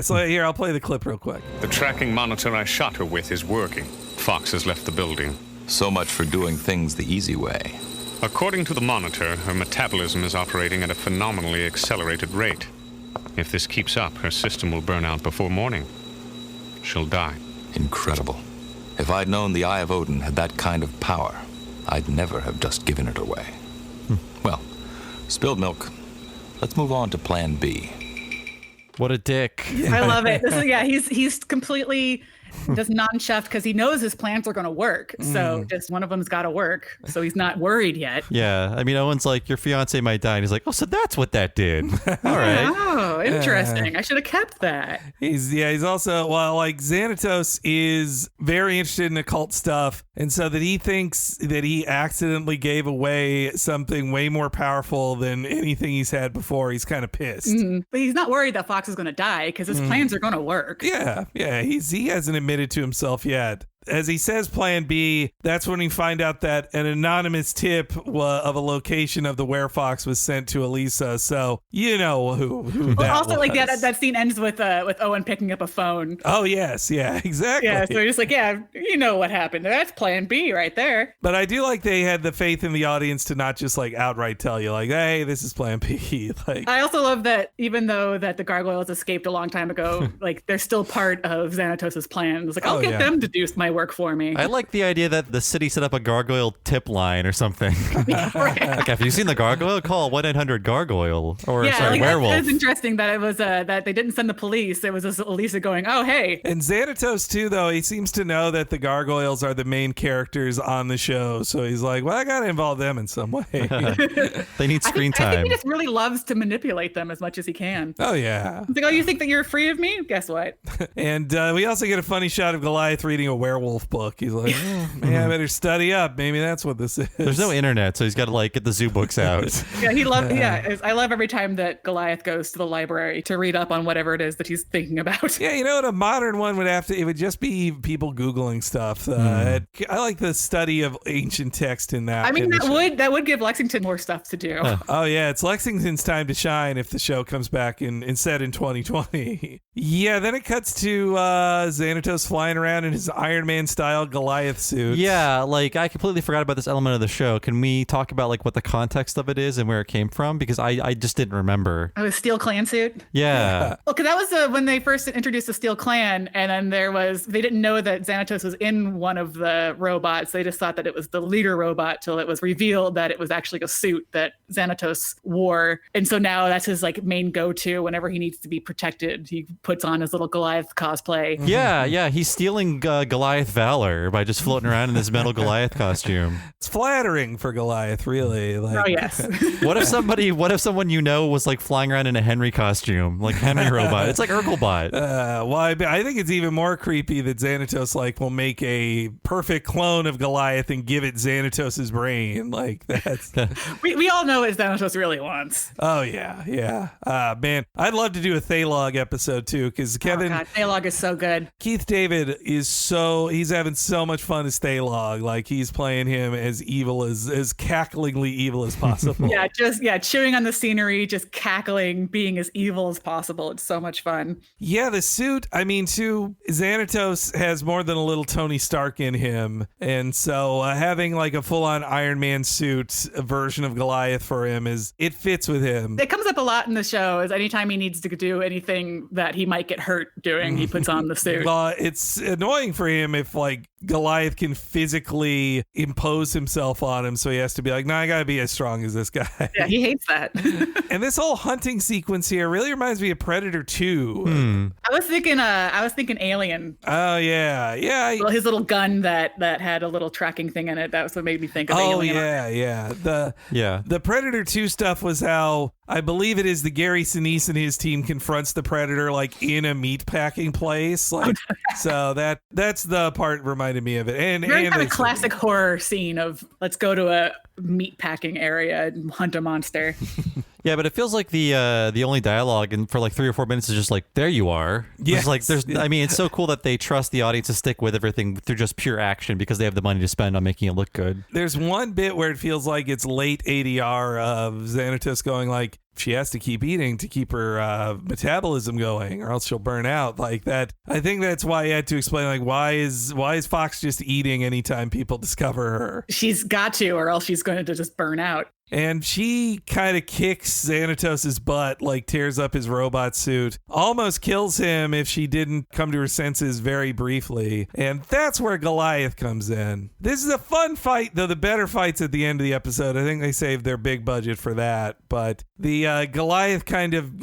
So here, I'll play the clip real quick. The tracking monitor I shot her with is working. Fox has left the building. So much for doing things the easy way. According to the monitor, her metabolism is operating at a phenomenally accelerated rate. If this keeps up, her system will burn out before morning. She'll die. Incredible. If I'd known the Eye of Odin had that kind of power, I'd never have just given it away. Well, spilled milk. Let's move on to plan B. What a dick. I love it. He's completely just non-chef because he knows his plans are going to work. So just one of them's got to work. So he's not worried yet. Yeah. I mean, Owen's like, your fiance might die. And he's like, oh, so that's what that did. All right. Oh, interesting. I should have kept that. He's also, like Xanatos is very interested in occult stuff. And so that he thinks that he accidentally gave away something way more powerful than anything he's had before. He's kind of pissed. But he's not worried that Fox is going to die because his plans are going to work. Yeah. He hasn't admitted to himself yet as he says Plan B, that's when we find out that an anonymous tip of a location of the werefox was sent to Elisa. So you know who that also, was. like that scene ends with Owen picking up a phone. Oh yes, yeah, exactly. Yeah, so he's like, yeah, you know what happened. That's Plan B right there. But I do like they had the faith in the audience to not just like outright tell you like, hey, this is Plan B. Like, I also love that even though that the Gargoyles escaped a long time ago, like they're still part of Xanatos's plan. It's like, I'll get them to do my work for me. I like the idea that the city set up a gargoyle tip line or something. Like, have you seen the gargoyle? Call 1-800-GARGOYLE. Or sorry, werewolf. It's interesting that it was that they didn't send the police. It was just Elisa going, oh, hey. And Xanatos too, though, he seems to know that the Gargoyles are the main characters on the show. So he's like, well, I got to involve them in some way. They need screen time. I think he just really loves to manipulate them as much as he can. Oh, yeah. He's like, oh, you think that you're free of me? Guess what? And we also get a funny shot of Goliath reading a werewolf book. He's like, man, I better study up. Maybe that's what this is. There's no internet, so he's got to like get the zoo books out. I love every time that Goliath goes to the library to read up on whatever it is that he's thinking about. Yeah, you know what? A modern one would have to, it would just be people Googling stuff. I like the study of ancient text in that. I mean, that would give Lexington more stuff to do. Oh, yeah. It's Lexington's time to shine if the show comes back instead in 2020. Yeah, then it cuts to Xanatos flying around in his Iron Man style Goliath suit. Yeah, like I completely forgot about this element of the show. Can we talk about like what the context of it is and where it came from? Because I just didn't remember. Oh, a Steel Clan suit? Yeah. Well, because that was when they first introduced the Steel Clan, and then they didn't know that Xanatos was in one of the robots. They just thought that it was the leader robot till it was revealed that it was actually a suit that Xanatos wore. And so now that's his like main go-to whenever he needs to be protected. He puts on his little Goliath cosplay. Yeah. He's stealing Goliath valor by just floating around in this metal Goliath costume. It's flattering for Goliath, really. Like, oh, yes. What if someone you know was like flying around in a Henry costume, like Henry robot? It's like Urkelbot. Well, I think it's even more creepy that Xanatos like will make a perfect clone of Goliath and give it Xanatos's brain. Like that's we all know what Xanatos really wants. Oh yeah. Man, I'd love to do a Thalog episode too, because Kevin. Oh God, Thalog is so good. Keith David he's having so much fun as Thalog. Like he's playing him as evil as cacklingly evil as possible. Chewing on the scenery, just cackling, being as evil as possible. It's so much fun. Yeah, the suit, I mean, too, Xanatos has more than a little Tony Stark in him. And so having like a full-on Iron Man suit version of Goliath for him it fits with him. It comes up a lot in the show is anytime he needs to do anything that he might get hurt doing, he puts on the suit. Well, it's annoying for him if like Goliath can physically impose himself on him, so he has to be like, I gotta be as strong as this guy. Yeah, he hates that. And this whole hunting sequence here really reminds me of Predator 2. I was thinking Alien. Oh yeah. Well, his little gun that had a little tracking thing in it. That was what made me think of Alien. The Predator 2 stuff was how I believe it is the Gary Sinise and his team confronts the Predator like in a meatpacking place. Like so that's the part reminded me of it. And kind of classic horror scene of let's go to a meatpacking area and hunt a monster. Yeah, but it feels like the only dialogue and for like 3 or 4 minutes is just like, there you are. Yes. I mean, it's so cool that they trust the audience to stick with everything through just pure action because they have the money to spend on making it look good. There's one bit where it feels like it's late ADR of Xanatos going like, she has to keep eating to keep her metabolism going or else she'll burn out like that. I think that's why he had to explain like why is Fox just eating anytime people discover her? She's got to or else she's going to just burn out. And she kind of kicks Xanatos's butt, like tears up his robot suit, almost kills him if she didn't come to her senses very briefly. And that's where Goliath comes in. This is a fun fight, though the better fight's at the end of the episode. I think they saved their big budget for that. But the Goliath kind of,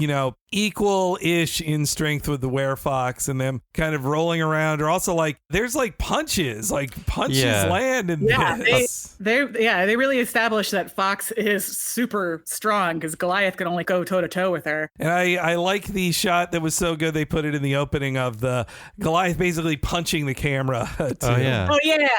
equal-ish in strength with the werefox and them kind of rolling around. Or also like, there's like punches land in this. They really established that Fox is super strong because Goliath can only go toe-to-toe with her. And I like the shot that was so good they put it in the opening of the Goliath basically punching the camera too. Oh yeah.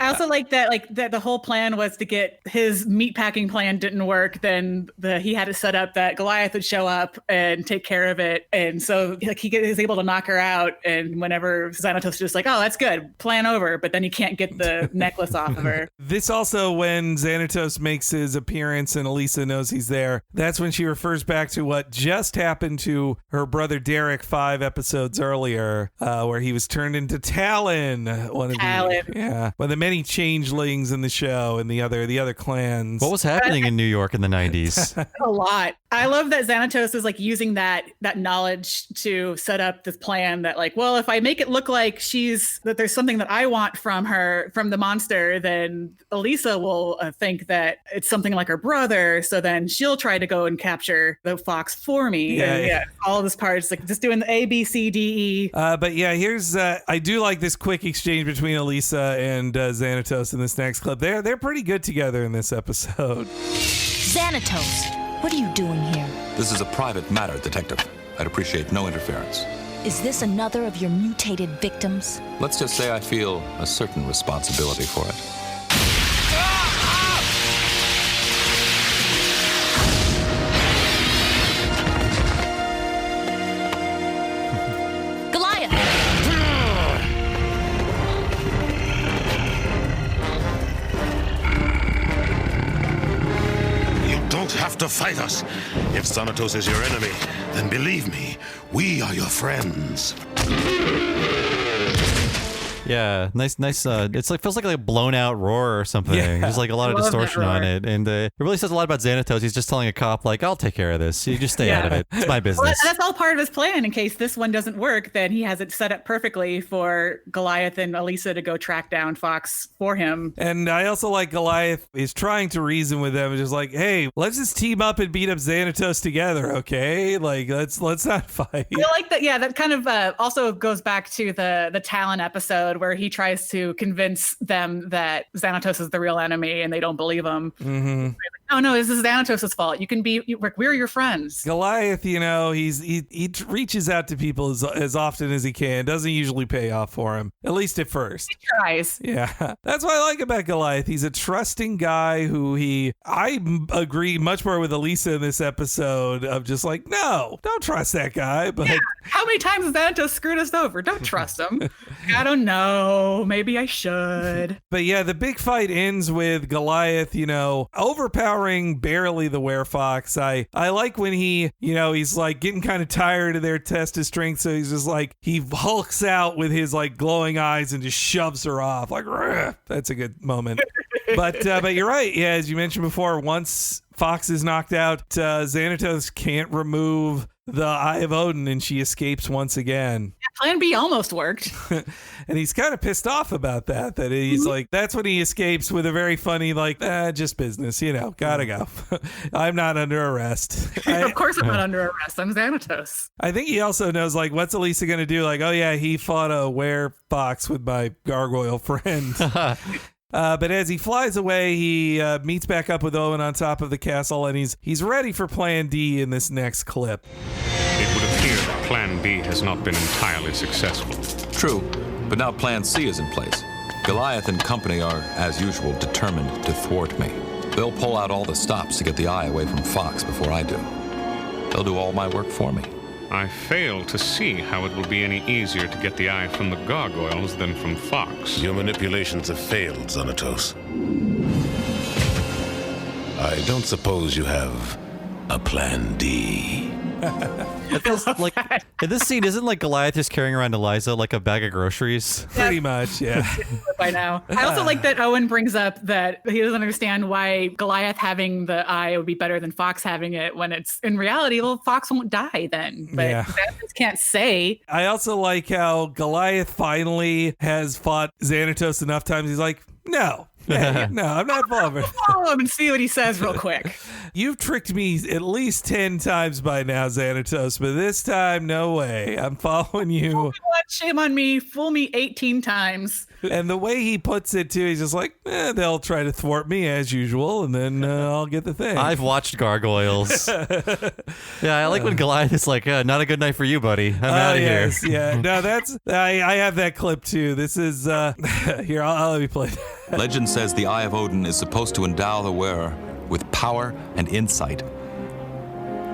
I also like that the whole plan was to get his meatpacking plan didn't work. Then he had it set up that Goliath would show up and take care of it. And so he is able to knock her out. And whenever Xanatos is just like, oh, that's good, plan over. But then he can't get the necklace off of her. This also, when Xanatos makes his appearance and Elisa knows he's there, that's when she refers back to what just happened to her brother Derek 5 episodes earlier, where he was turned into Talon. One of the many changelings in the show and the other clans. What was happening in New York in the 90s? A lot. I love that Xanatos is like using that knowledge to set up this plan that like, well, if I make it look like that there's something that I want from the monster, then Elisa will think that it's something like her brother. So then she'll try to go and capture the fox for me. Yeah. All this parts like just doing the A, B, C, D, E. But yeah, here's I do like this quick exchange between Elisa and Xanatos in this next clip. They're pretty good together in this episode. Xanatos, what are you doing here? This is a private matter, Detective. I'd appreciate no interference. Is this another of your mutated victims? Let's just say I feel a certain responsibility for it. Goliath! You don't have to fight us. If Xanatos is your enemy, then believe me, we are your friends. Yeah, nice. It's like feels like a blown out roar or something. Yeah. There's like a lot of distortion on it, and it really says a lot about Xanatos. He's just telling a cop like, "I'll take care of this. You just stay out of it. It's my business." Well, that's all part of his plan. In case this one doesn't work, then he has it set up perfectly for Goliath and Elisa to go track down Fox for him. And I also like Goliath is trying to reason with them, just like, hey, let's just team up and beat up Xanatos together, okay? Like, let's not fight. I like that. Yeah, that kind of also goes back to the Talon episode where he tries to convince them that Xanatos is the real enemy, and they don't believe him. Mm-hmm. Like, no, this is Xanatos' fault. We're your friends. Goliath, he reaches out to people as often as he can. Doesn't usually pay off for him, at least at first. He tries. Yeah, that's what I like about Goliath. He's a trusting guy I agree much more with Elisa in this episode of just like, no, don't trust that guy. But how many times has Xanatos screwed us over? Don't trust him. I don't know. Maybe I should. But yeah, the big fight ends with Goliath, overpowering barely the werefox. I like when he's like getting kind of tired of their test of strength. So he's just like, he hulks out with his like glowing eyes and just shoves her off. Like, that's a good moment. But you're right. Yeah, as you mentioned before, once Fox is knocked out, Xanatos can't remove the Eye of Odin, and she escapes once again. Plan B almost worked. And he's kind of pissed off about that he's like, that's when he escapes with a very funny, like, just business, gotta go. I'm not under arrest. Of course I'm not under arrest. I'm Xanatos. I think he also knows, like, what's Elisa going to do? Like, oh yeah, he fought a werefox with my gargoyle friend. But as he flies away, he meets back up with Owen on top of the castle, and he's ready for Plan D in this next clip. It would appear that Plan B has not been entirely successful. True, but now Plan C is in place. Goliath and company are, as usual, determined to thwart me. They'll pull out all the stops to get the eye away from Fox before I do. They'll do all my work for me. I fail to see how it will be any easier to get the eye from the gargoyles than from Fox. Your manipulations have failed, Xanatos. I don't suppose you have a Plan D. It feels like in this scene, isn't like Goliath just carrying around Eliza like a bag of groceries? Pretty much, yeah. By now. I also like that Owen brings up that he doesn't understand why Goliath having the eye would be better than Fox having it when it's in reality, well, Fox won't die then. But Xanatos can't say. I also like how Goliath finally has fought Xanatos enough times. He's like, no, I'm not falling. Follow him and see what he says real quick. You've tricked me at least 10 times by now, Xanatos, but this time, no way. I'm following you. Shame on me. Fool me 18 times. And the way he puts it, too, he's just like, they'll try to thwart me as usual, and then I'll get the thing. I've watched Gargoyles. Yeah, I like when Goliath is like, not a good night for you, buddy. I'm out of here. Yeah, no, I have that clip, too. This is, here, I'll let me play Legend says the Eye of Odin is supposed to endow the wearer with power and insight.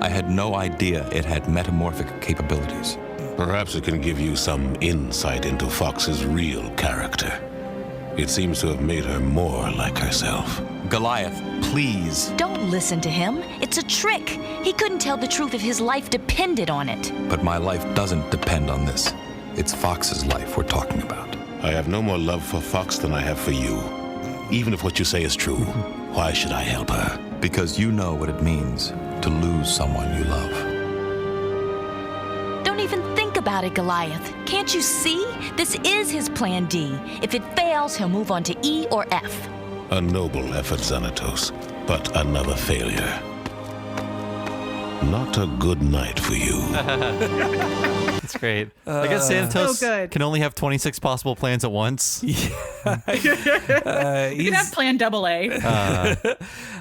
I had no idea it had metamorphic capabilities. Perhaps it can give you some insight into Fox's real character. It seems to have made her more like herself. Goliath, please. Don't listen to him. It's a trick. He couldn't tell the truth if his life depended on it. But my life doesn't depend on this. It's Fox's life we're talking about. I have no more love for Fox than I have for you. Even if what you say is true, why should I help her? Because you know what it means to lose someone you love. Don't even think about it, Goliath. Can't you see? This is his plan D. If it fails, he'll move on to E or F. A noble effort, Xanatos, but another failure. Not a good night for you. That's great. I guess Xanatos can only have 26 possible plans at once. You can have plan AA.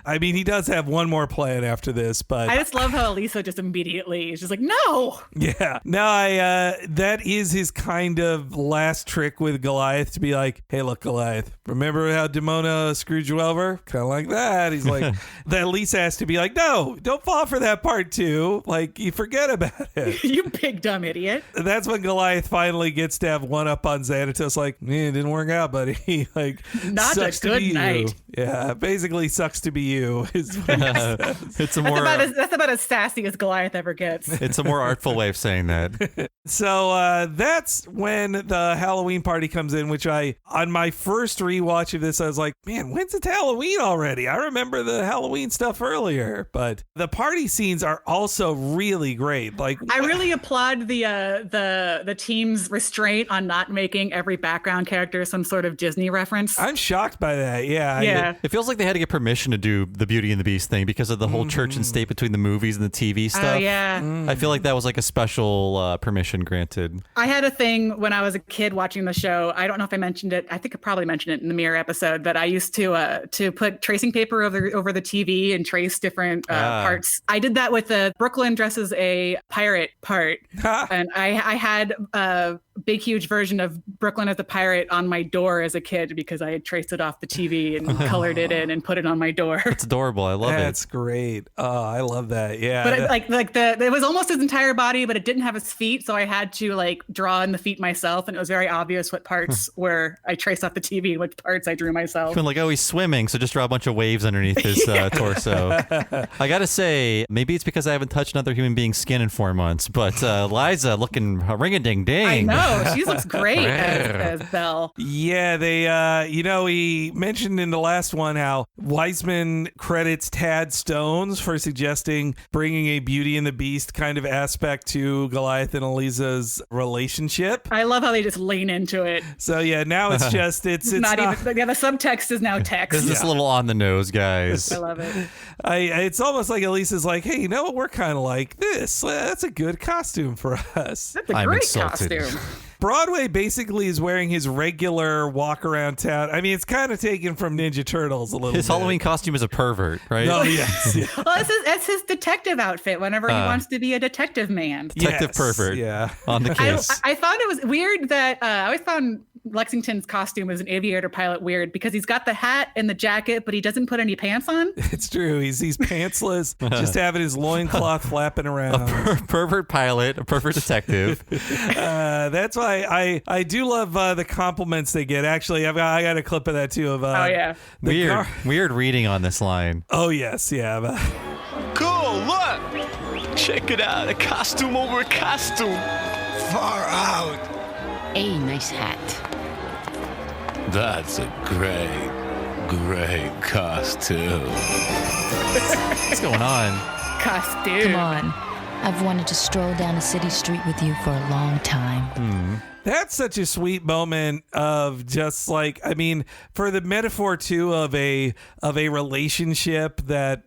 I mean, he does have one more plan after this, but I just love how Elisa just immediately is just like, no. Yeah. No, that is his kind of last trick with Goliath, to be like, hey, look, Goliath, remember how Demona screwed you over? Kind of like that. He's like, that Lisa has to be like, no, don't fall for that part two. Like, you forget about it. You big dumb idiot. That's when Goliath finally gets to have one up on Xanatos. Like, man, it didn't work out, buddy. Like, not sucks a good to be night. You. Yeah, basically sucks to be you. Is what he says. It's a more that's about as sassy as Goliath ever gets. It's a more artful way of saying that. So that's when the Halloween party comes in, which on my first rewatch of this, I was like, man, when's it Halloween already? I remember the Halloween stuff earlier, but the party scenes are also really great. Like, I really applaud the team's restraint on not making every background character some sort of Disney reference. I'm shocked by that. Yeah. It feels like they had to get permission to do the Beauty and the Beast thing because of the whole church and state between the movies and the TV stuff. Oh, yeah. I feel like that was like a special permission granted. I had a thing when I was a kid watching the show. I don't know if I mentioned it. I think I probably mentioned it in the Mirror episode, but I used to put tracing paper over the TV and trace different parts. I did that with Brooklyn dresses a pirate part. And I had a big, huge version of Brooklyn as a pirate on my door as a kid because I had traced it off the TV and colored it in and put it on my door. It's adorable. I love it. That's great. Oh, I love that. Yeah. But it was almost his entire body, but it didn't have his feet. So I had to like draw in the feet myself. And it was very obvious what parts were I traced off the TV and which parts I drew myself. Feeling like, oh, he's swimming. So just draw a bunch of waves underneath his torso. I got to say, maybe it's because I haven't touched another human being's skin in 4 months, but Liza looking ring-a-ding-ding. I know. She looks great as Belle. Yeah, they, we mentioned in the last one how Weisman credits Tad Stones for suggesting bringing a Beauty and the Beast kind of aspect to Goliath and Elisa's relationship. I love how they just lean into it. So yeah, now it's just, it's not even, the subtext is now text. This is just a little on the nose, guys. I love it. It's almost like Elisa's like, hey, you know what? We're kind of like this. That's a good costume for us. That's a great costume. Broadway basically is wearing his regular walk around town. I mean, it's kind of taken from Ninja Turtles a little bit. His Halloween costume is a pervert, right? Oh, yes. Yeah. Well, that's his detective outfit whenever he wants to be a detective man. Detective pervert. Yeah. On the kiss. I found it was weird that I always found Lexington's costume as an aviator pilot weird because he's got the hat and the jacket, but he doesn't put any pants on. It's true. He's pantsless, just having his loincloth flapping around. A pervert pilot, a pervert detective. That's why I do love the compliments they get. Actually, I got a clip of that too. Of weird reading on this line. Oh yes, yeah. Cool, look! Check it out, a costume over a costume. Far out. Hey, nice hat. That's a great costume. What's going on? Costume. Come on. I've wanted to stroll down a city street with you for a long time. That's such a sweet moment of just like, I mean, for the metaphor too of a relationship that,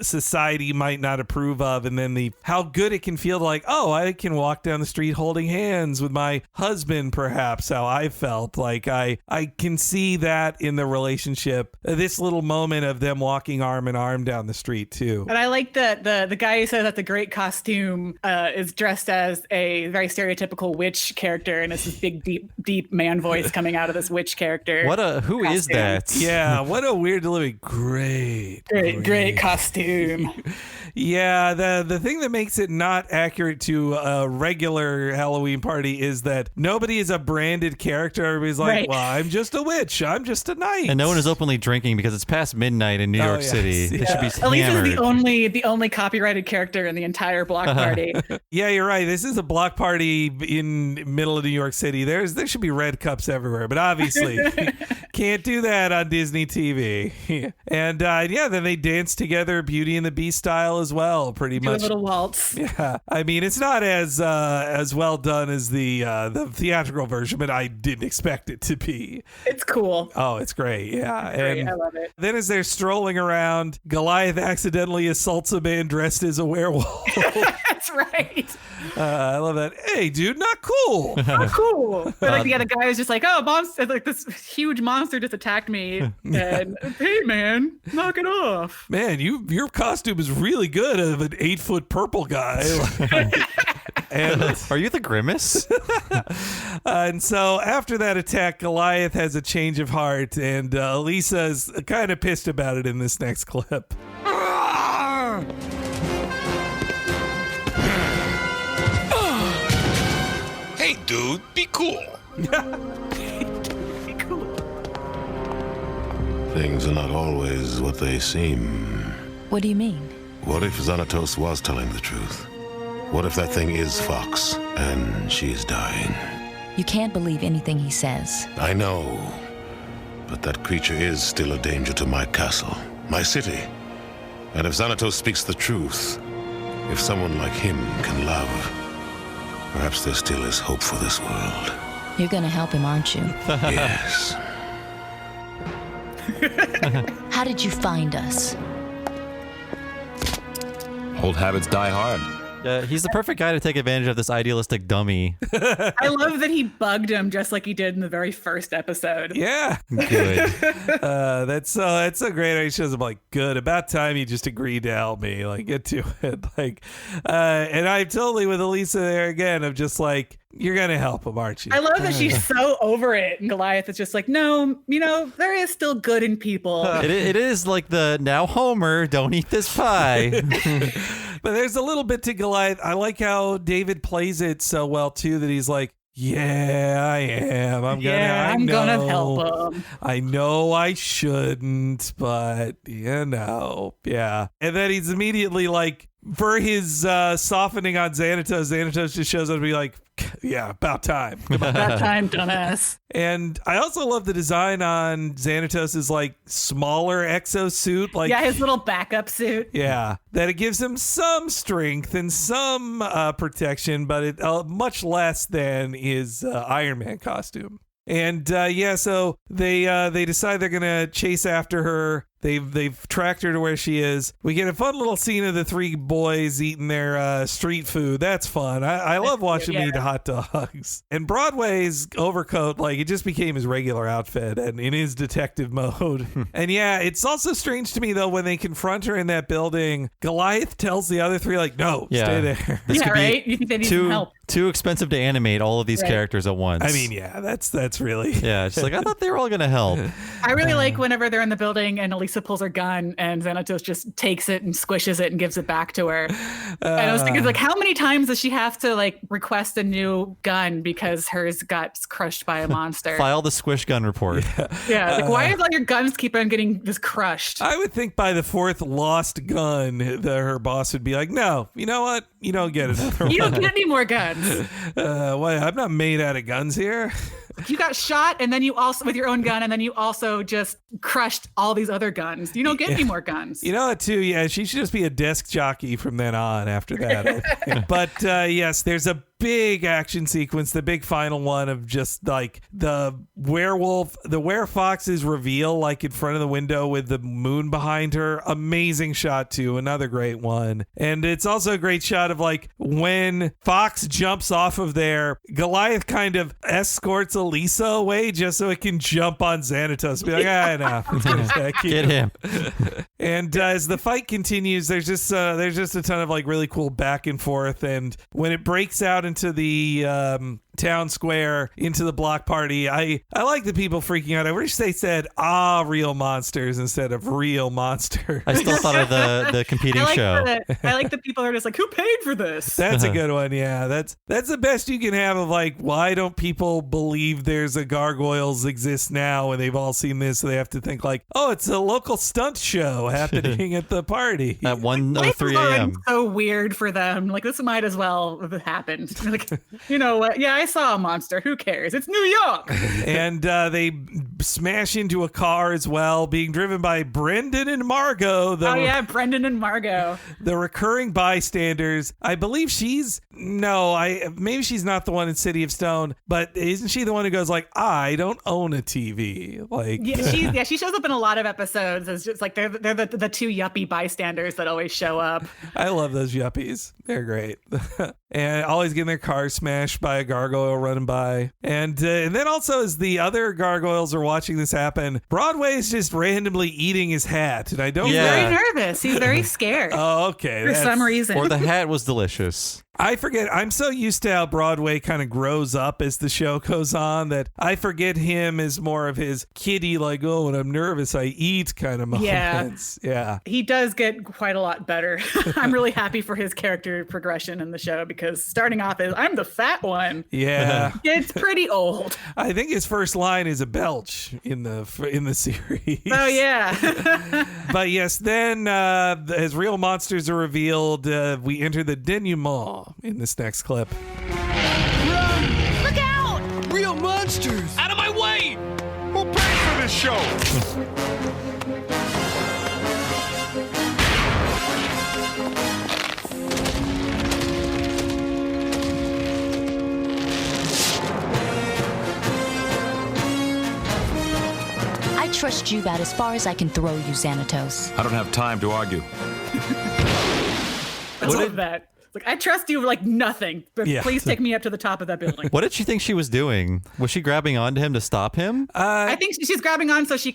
society might not approve of, and then how good it can feel to like, oh, I can walk down the street holding hands with my husband, perhaps how I felt. Like I can see that in the relationship, this little moment of them walking arm in arm down the street too. And I like that the guy who said that the great costume is dressed as a very stereotypical witch character, and it's this big, deep man voice coming out of this witch character. Who is that? Yeah, what a weird delivery. Great costume. Yeah, the thing that makes it not accurate to a regular Halloween party is that nobody is a branded character. Everybody's like, Right. well, I'm just a witch. I'm just a knight. And no one is openly drinking because it's past midnight in New York yes. City. They should be At least hammered. it's the only copyrighted character in the entire block party. Yeah, you're right. This is a block party in middle of New York City. There should be red cups everywhere, but obviously can't do that on Disney TV. And then they dance together, Beauty and the Beast style as well, pretty Do much. a little waltz. Yeah, I mean it's not as well done as the theatrical version, but I didn't expect it to be. It's cool. Oh, it's great. Yeah, It's great. and I love it. then as they're strolling around, Goliath accidentally assaults a man dressed as a werewolf. That's right. I love that. Hey, dude, not cool. Not cool. But like, the guy was just like, oh, monster, like this huge monster just attacked me. And hey, man, knock it off. Man, your costume is really good of an 8-foot purple guy. And are you the Grimace? and so after that attack, Goliath has a change of heart, and Lisa's kind of pissed about it in this next clip. Hey, dude, be cool. Things are not always what they seem. What do you mean? What if Xanatos was telling the truth? What if that thing is Fox, and she's dying? You can't believe anything he says. I know, but that creature is still a danger to my castle, my city. And if Xanatos speaks the truth, if someone like him can love, perhaps there still is hope for this world. You're gonna help him, aren't you? Yes. How did you find us? Old habits die hard. He's the perfect guy to take advantage of this idealistic dummy. I love that he bugged him just like he did in the very first episode. Yeah. Good. That's so great. He shows him like, good. About time you just agreed to help me. Like, get to it. Like, and I'm totally with Elisa there again. I'm just like, you're gonna help him, aren't you? I love that she's so over it. And Goliath is just like, no, there is still good in people. It is like the now Homer, don't eat this pie. But there's a little bit to Goliath. I like how David plays it so well too, that he's like, yeah, I am. I'm gonna help him. I know I shouldn't, but yeah. And then he's immediately like, for his softening on Xanatos just shows up to be like, yeah, about time. About time, dumbass. And I also love the design on Xanatos' like smaller exosuit. Like, yeah, his little backup suit. Yeah, that it gives him some strength and some protection, but it much less than his Iron Man costume. And so they decide they're gonna chase after her. They've tracked her to where she is. We get a fun little scene of the three boys eating their street food. That's fun. I love watching them eat hot dogs. And Broadway's overcoat, like, it just became his regular outfit and in his detective mode. And yeah, it's also strange to me though when they confront her in that building. Goliath tells the other three like, "No, stay there." This could be right. You think they need some help? Too expensive to animate all of these characters at once. I mean, yeah, that's really it's like I thought they were all gonna help. I really like whenever they're in the building and Elisa pulls her gun and Xanatos just takes it and squishes it and gives it back to her. And I was thinking, like, how many times does she have to like request a new gun because hers got crushed by a monster? File the squish gun report. Yeah, like why do all your guns keep on getting just crushed? I would think by the fourth lost gun, her boss would be like, "No, you know what? You don't get another one. You don't get any more guns. What? I'm not made out of guns here." You got shot, and then you also with your own gun, and then you also just crushed all these other guns. You don't get any more guns. You know what, too? Yeah, she should just be a desk jockey from then on after that. But yes, there's a big action sequence, the big final one of just like the werefox's reveal, like in front of the window with the moon behind her. Amazing shot too, another great one. And it's also a great shot of like when Fox jumps off of there, Goliath kind of escorts Elisa away just so it can jump on Xanatos. Be like, enough. Get him. And as the fight continues, there's just a ton of like really cool back and forth. And when it breaks out into the town square, into the block party, I like the people freaking out. I wish they said real monsters instead of real monsters. I still thought of the competing show. I like the people who are just like, who paid for this? That's a good one. Yeah, that's the best you can have of like, why don't people believe there's a Gargoyles exists now when they've all seen this? So they have to think like, oh, it's a local stunt show happening at the party at 1:03 a.m. So weird for them. Like, this might as well have happened. Like, you know what? Yeah, I saw a monster. Who cares? It's New York. And they smash into a car as well, being driven by Brendan and Margot. Brendan and Margot. The recurring bystanders. I believe maybe she's not the one in City of Stone, but isn't she the one who goes like, I don't own a TV? Like, she shows up in a lot of episodes as just like they're the two yuppie bystanders that always show up. I love those yuppies. They're great. And always getting their cars smashed by a gargoyle running by. And then also as the other gargoyles are watching this happen, Broadway is just randomly eating his hat. And I don't He's very nervous. He's very scared. Oh, okay. For some reason. Or the hat was delicious. I forget. I'm so used to how Broadway kind of grows up as the show goes on that I forget him as more of his kiddie, like, oh, when I'm nervous, I eat kind of moments. Yeah. He does get quite a lot better. I'm really happy for his character progression in the show because starting off as I'm the fat one. Yeah. It's pretty old. I think his first line is a belch in the series. Oh, yeah. But yes, then as real monsters are revealed, we enter the denouement in this next clip. Run! Look out! Real monsters! Out of my way! Who paid for this show? I trust you about as far as I can throw you, Xanatos. I don't have time to argue. I love that. Like, I trust you like nothing, but Yeah. please take me up to the top of that building. What did she think she was doing? Was she grabbing onto him to stop him? I think she's grabbing on so she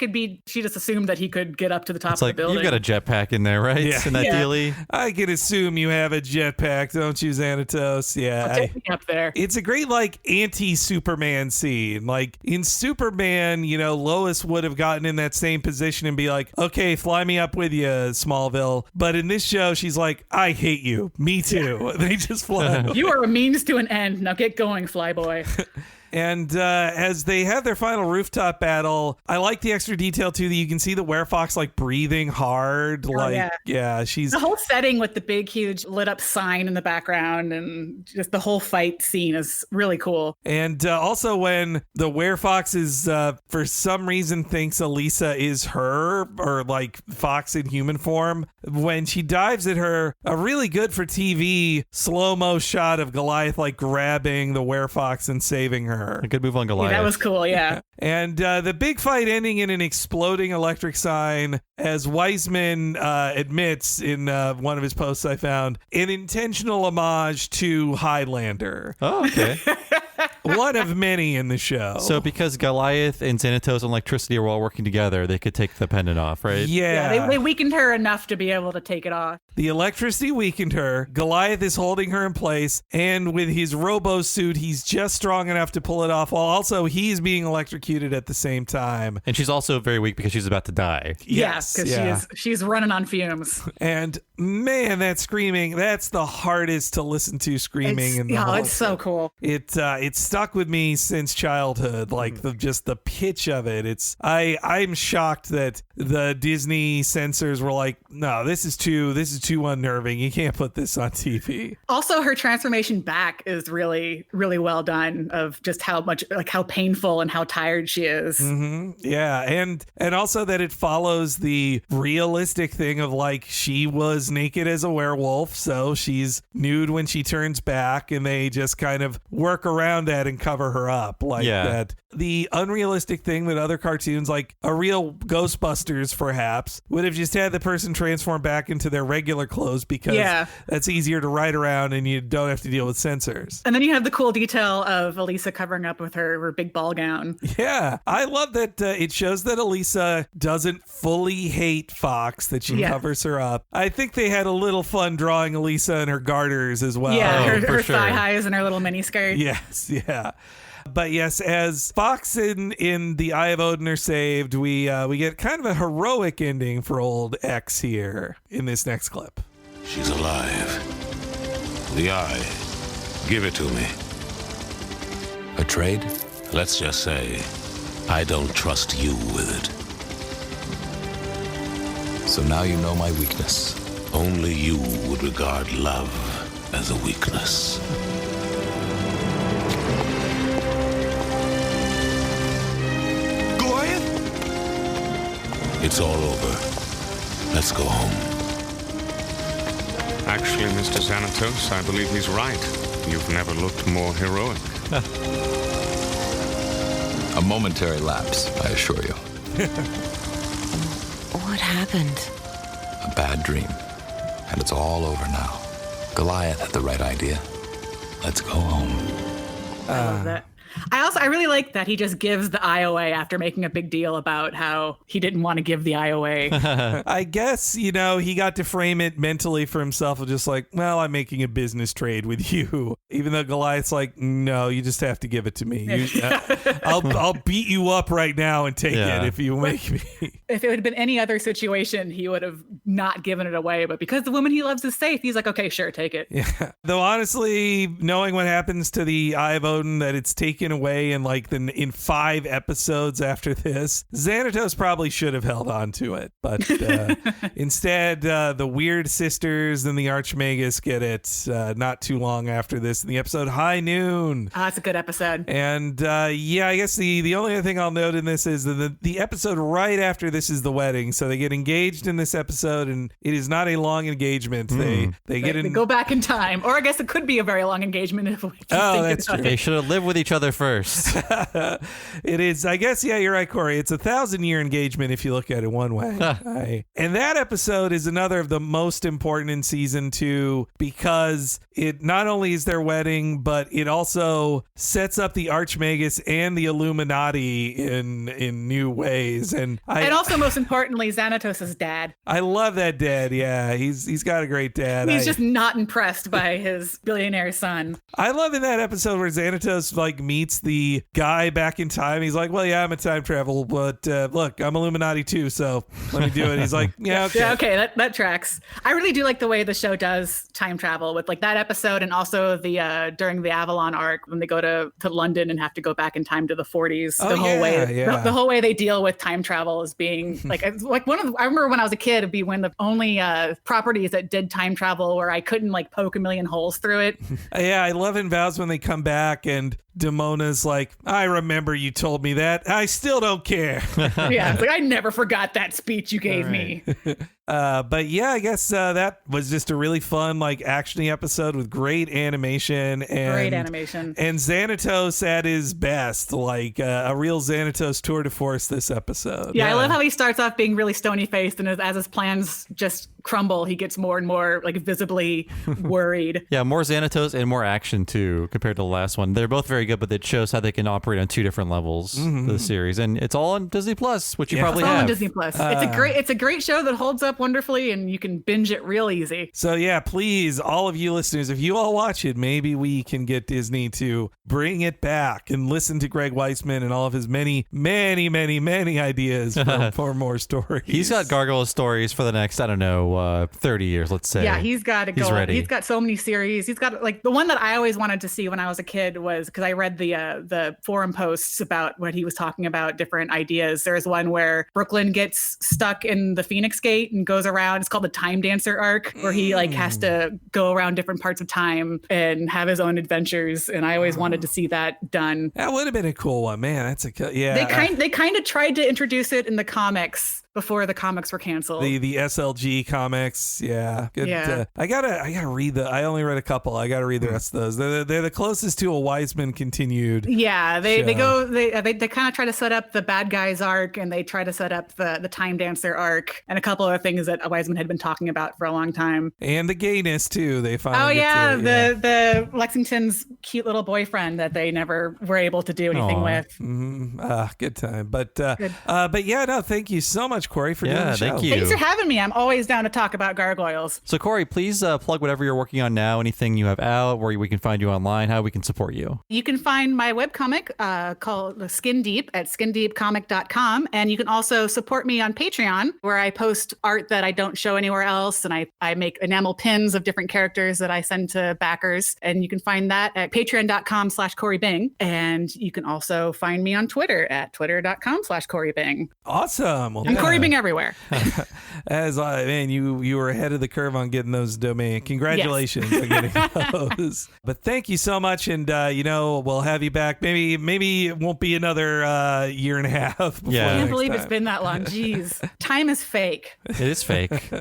just assumed that he could get up to the top It's of like, the building. you've got a jetpack in there, right? Yeah. In that dealie? I can assume you have a jetpack, don't you, Xanatos? Yeah. Take me up there. It's a great, like, anti-Superman scene. Like, in Superman, Lois would have gotten in that same position and be like, okay, fly me up with you, Smallville. But in this show, she's like, I hate you. Me too. They just fly. You are a means to an end. Now get going, Flyboy. And as they have their final rooftop battle, I like the extra detail too that you can see the werefox like breathing hard. She's the whole setting with the big, huge lit up sign in the background and just the whole fight scene is really cool. And also when the werefox is for some reason thinks Elisa is her or like Fox in human form, when she dives at her, a really good for TV slow-mo shot of Goliath like grabbing the werefox and saving her. A good move on Goliath. Yeah, that was cool, yeah. And the big fight ending in an exploding electric sign, as Wiseman admits in one of his posts I found, an intentional homage to Highlander. Oh, okay. One of many in the show. So because Goliath and Xanatos and electricity are all working together, they could take the pendant off, right? Yeah. They weakened her enough to be able to take it off. The electricity weakened her. Goliath is holding her in place, and with his robo suit, he's just strong enough to pull it off, while also he's being electrocuted at the same time. And she's also very weak because she's about to die. Yes, because she's running on fumes. And man, that screaming, that's the hardest to listen to screaming in the whole it's so cool. It's stuck with me since childhood, like just the pitch of it. I'm shocked that the Disney censors were like, no, this is too too unnerving. You can't put this on TV. Also, her transformation back is really, really well done, of just how much, like how painful and how tired she is. Mm-hmm. Yeah. And also that it follows the realistic thing of like, she was naked as a werewolf, so she's nude when she turns back, and they just kind of work around that and cover her up like that. The unrealistic thing that other cartoons, like a real Ghostbusters perhaps, would have just had the person transform back into their regular clothes because that's easier to ride around and you don't have to deal with censors. And then you have the cool detail of Elisa covering up with her big ball gown. Yeah, I love that it shows that Elisa doesn't fully hate Fox, that she covers her up. I think they had a little fun drawing Elisa and her garters as well. Yeah, her thigh highs and her little mini skirt. Yes, yeah. But yes, as Fox in the Eye of Odin are saved, we get kind of a heroic ending for old X here in this next clip. She's alive. The eye. Give it to me. A trade? Let's just say, I don't trust you with it. So now you know my weakness. Only you would regard love as a weakness. It's all over. Let's go home. Actually, Mr. Xanatos, I believe he's right. You've never looked more heroic. A momentary lapse, I assure you. What happened? A bad dream. And it's all over now. Goliath had the right idea. Let's go home. I love that. I really like that he just gives the eye away after making a big deal about how he didn't want to give the eye away. I guess, he got to frame it mentally for himself of just like, well, I'm making a business trade with you. Even though Goliath's like, no, you just have to give it to me. I'll beat you up right now and take it if you make me. If it had been any other situation, he would have not given it away. But because the woman he loves is safe, he's like, okay, sure, take it. Yeah. Though honestly, knowing what happens to the Eye of Odin, that it's taken away in 5 episodes after this, Xanatos probably should have held on to it. But instead, the Weird Sisters and the Archmagus get it not too long after this in the episode High Noon. Oh, that's a good episode. And I guess the only other thing I'll note in this is that the episode right after this is the wedding. So they get engaged in this episode, and it is not a long engagement. They go back in time. Or I guess it could be a very long engagement if we that's true. They should have lived with each other first. It is, I guess, you're right, Kory. It's a 1,000-year engagement if you look at it one way. And that episode is another of the most important in season 2 because it not only is their wedding, but it also sets up the Archmagus and the Illuminati in new ways. And also, most importantly, Xanatos' dad. I love that dad. Yeah, he's got a great dad. He's just not impressed by his billionaire son. I love in that episode where Xanatos meets the guy back in time. He's like, well, yeah, I'm a time travel, but look, I'm Illuminati too, so let me do it. He's like, yeah, okay. Yeah, okay, that tracks. I really do like the way the show does time travel with that episode, and also the during the Avalon arc when they go to London and have to go back in time to the 40s. The whole way they deal with time travel is being I remember when I was a kid, it'd be one of the only properties that did time travel where I couldn't poke a million holes through it. Yeah, I love in Vows when they come back and Damona's like, I remember you told me that. I still don't care. Yeah, it's I never forgot that speech you gave me. But yeah, I guess that was just a really fun, action-y episode with great animation. And Xanatos at his best, a real Xanatos tour de force this episode. Yeah, I love how he starts off being really stony-faced, and as his plans just crumble, he gets more and more visibly worried. Yeah, more Xanatos and more action too compared to the last one. They're both very good, but it shows how they can operate on 2 different levels of the series, and it's all on Disney Plus, which you probably have. It's all on Disney Plus. It's a great show that holds up wonderfully, and you can binge it real easy. So yeah, please, all of you listeners, if you all watch it, maybe we can get Disney to bring it back and listen to Greg Weisman and all of his many ideas for more stories. He's got Gargoyle stories for the next, I don't know, 30 years, let's say. Yeah, he's got to go. Ready. He's got so many series. He's got like the one that I always wanted to see when I was a kid was because I read the forum posts about what he was talking about, different ideas. There's one where Brooklyn gets stuck in the Phoenix Gate and goes around. It's called the Time Dancer arc, where he like has to go around different parts of time and have his own adventures. And I always wanted to see that done. That would have been a cool one, man. That's yeah. They kind of tried to introduce it in the comics before the comics were canceled. The SLG comics, yeah. Good. Yeah. I gotta read I only read a couple. I gotta read the rest of those. They're the closest to a Wiseman continued. Yeah, they kind of try to set up the bad guys arc, and they try to set up the Time Dancer arc, and a couple other things that Wiseman had been talking about for a long time. And the gayness too. They finally. The Lexington's cute little boyfriend that they never were able to do anything with. Good time. But yeah, no, thank you so much, Kory, for doing the show. Thank you. Thanks for having me. I'm always down to talk about Gargoyles. So Kory, please plug whatever you're working on now, anything you have out, where we can find you online, how we can support you. You can find my webcomic called Skin Deep at skindeepcomic.com. And you can also support me on Patreon, where I post art that I don't show anywhere else. And I make enamel pins of different characters that I send to backers. And you can find that at patreon.com/KoryBing. And you can also find me on Twitter at twitter.com/KoryBing. Awesome. Well, I'm Kory Bing everywhere. Man, you were ahead of the curve on getting those domain. Congratulations on getting those. But thank you so much, and we'll have you back. Maybe it won't be another year and a half. I can't believe it's been that long. Jeez, time is fake. It is fake.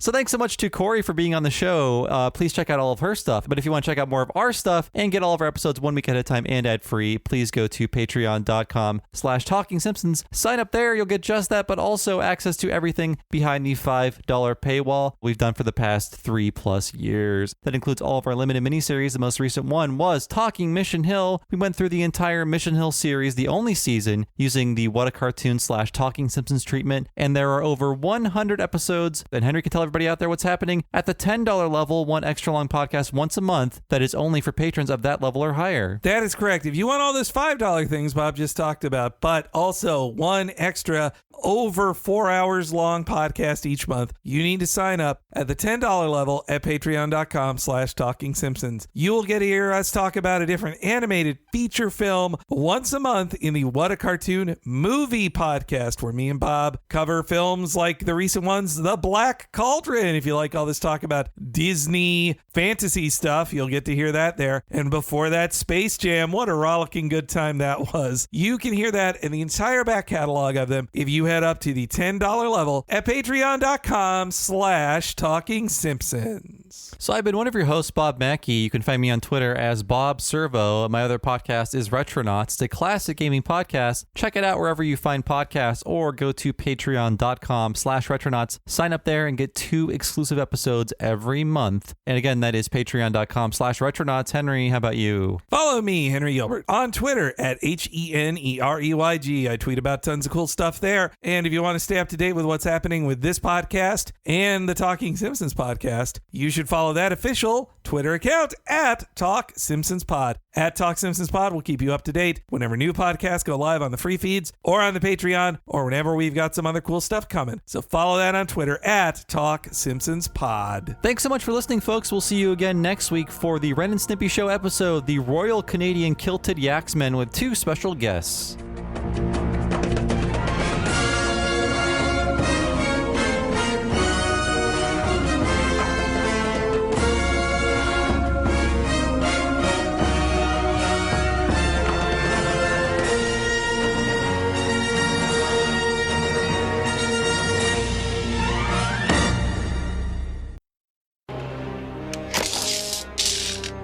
So thanks so much to Kory for being on the show. Please check out all of her stuff. But if you want to check out more of our stuff and get all of our episodes 1 week ahead of time and ad-free, please go to patreon.com/TalkingSimpsons. Sign up there. You'll get just that, but also access to everything behind the $5 paywall we've done for the past 3+ years. That includes all of our limited miniseries. The most recent one was Talking Mission Hill. We went through the entire Mission Hill series, the only season, using the What a Cartoon /Talking Simpsons treatment. And there are over 100 episodes. And Henry can tell everybody out there what's happening at the $10 level, one extra long podcast once a month that is only for patrons of that level or higher. That is correct. If you want all those $5 things Bob just talked about, but also one extra over 4 hours long podcast each month, you need to sign up at the $10 level at patreon.com/Talking Simpsons. You will get to hear us talk about a different animated feature film once a month in the What a Cartoon movie podcast, where me and Bob cover films like the recent ones, The Black Cauldron. If you like all this talk about Disney fantasy stuff, you'll get to hear that there. And before that, Space Jam. What a rollicking good time that was. You can hear that in the entire back catalog of them if you head up to the $10 level at patreon.com/Talking Simpsons. So I've been one of your hosts, Bob Mackey. You can find me on Twitter as Bob Servo. My other podcast is Retronauts. It's a classic gaming podcast. Check it out wherever you find podcasts, or go to patreon.com/Retronauts. Sign up there and get 2 exclusive episodes every month. And again, that is patreon.com/Retronauts. Henry, how about you? Follow me, Henry Gilbert, on Twitter at HENEREYG. I tweet about tons of cool stuff there. And if you want to stay up to date with what's happening with this podcast and the Talking Simpsons podcast, you should follow that official Twitter account at Talk Simpsons Pod. At Talk Simpsons Pod will keep you up to date whenever new podcasts go live on the free feeds or on the Patreon, or whenever we've got some other cool stuff coming. So follow that on Twitter at Talk Simpsons Pod. Thanks so much for listening, folks. We'll see you again next week for the Ren and Snippy Show episode, the Royal Canadian Kilted Yaxmen, with 2 special guests.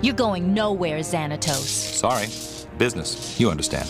You're going nowhere, Xanatos. Sorry. Business. You understand.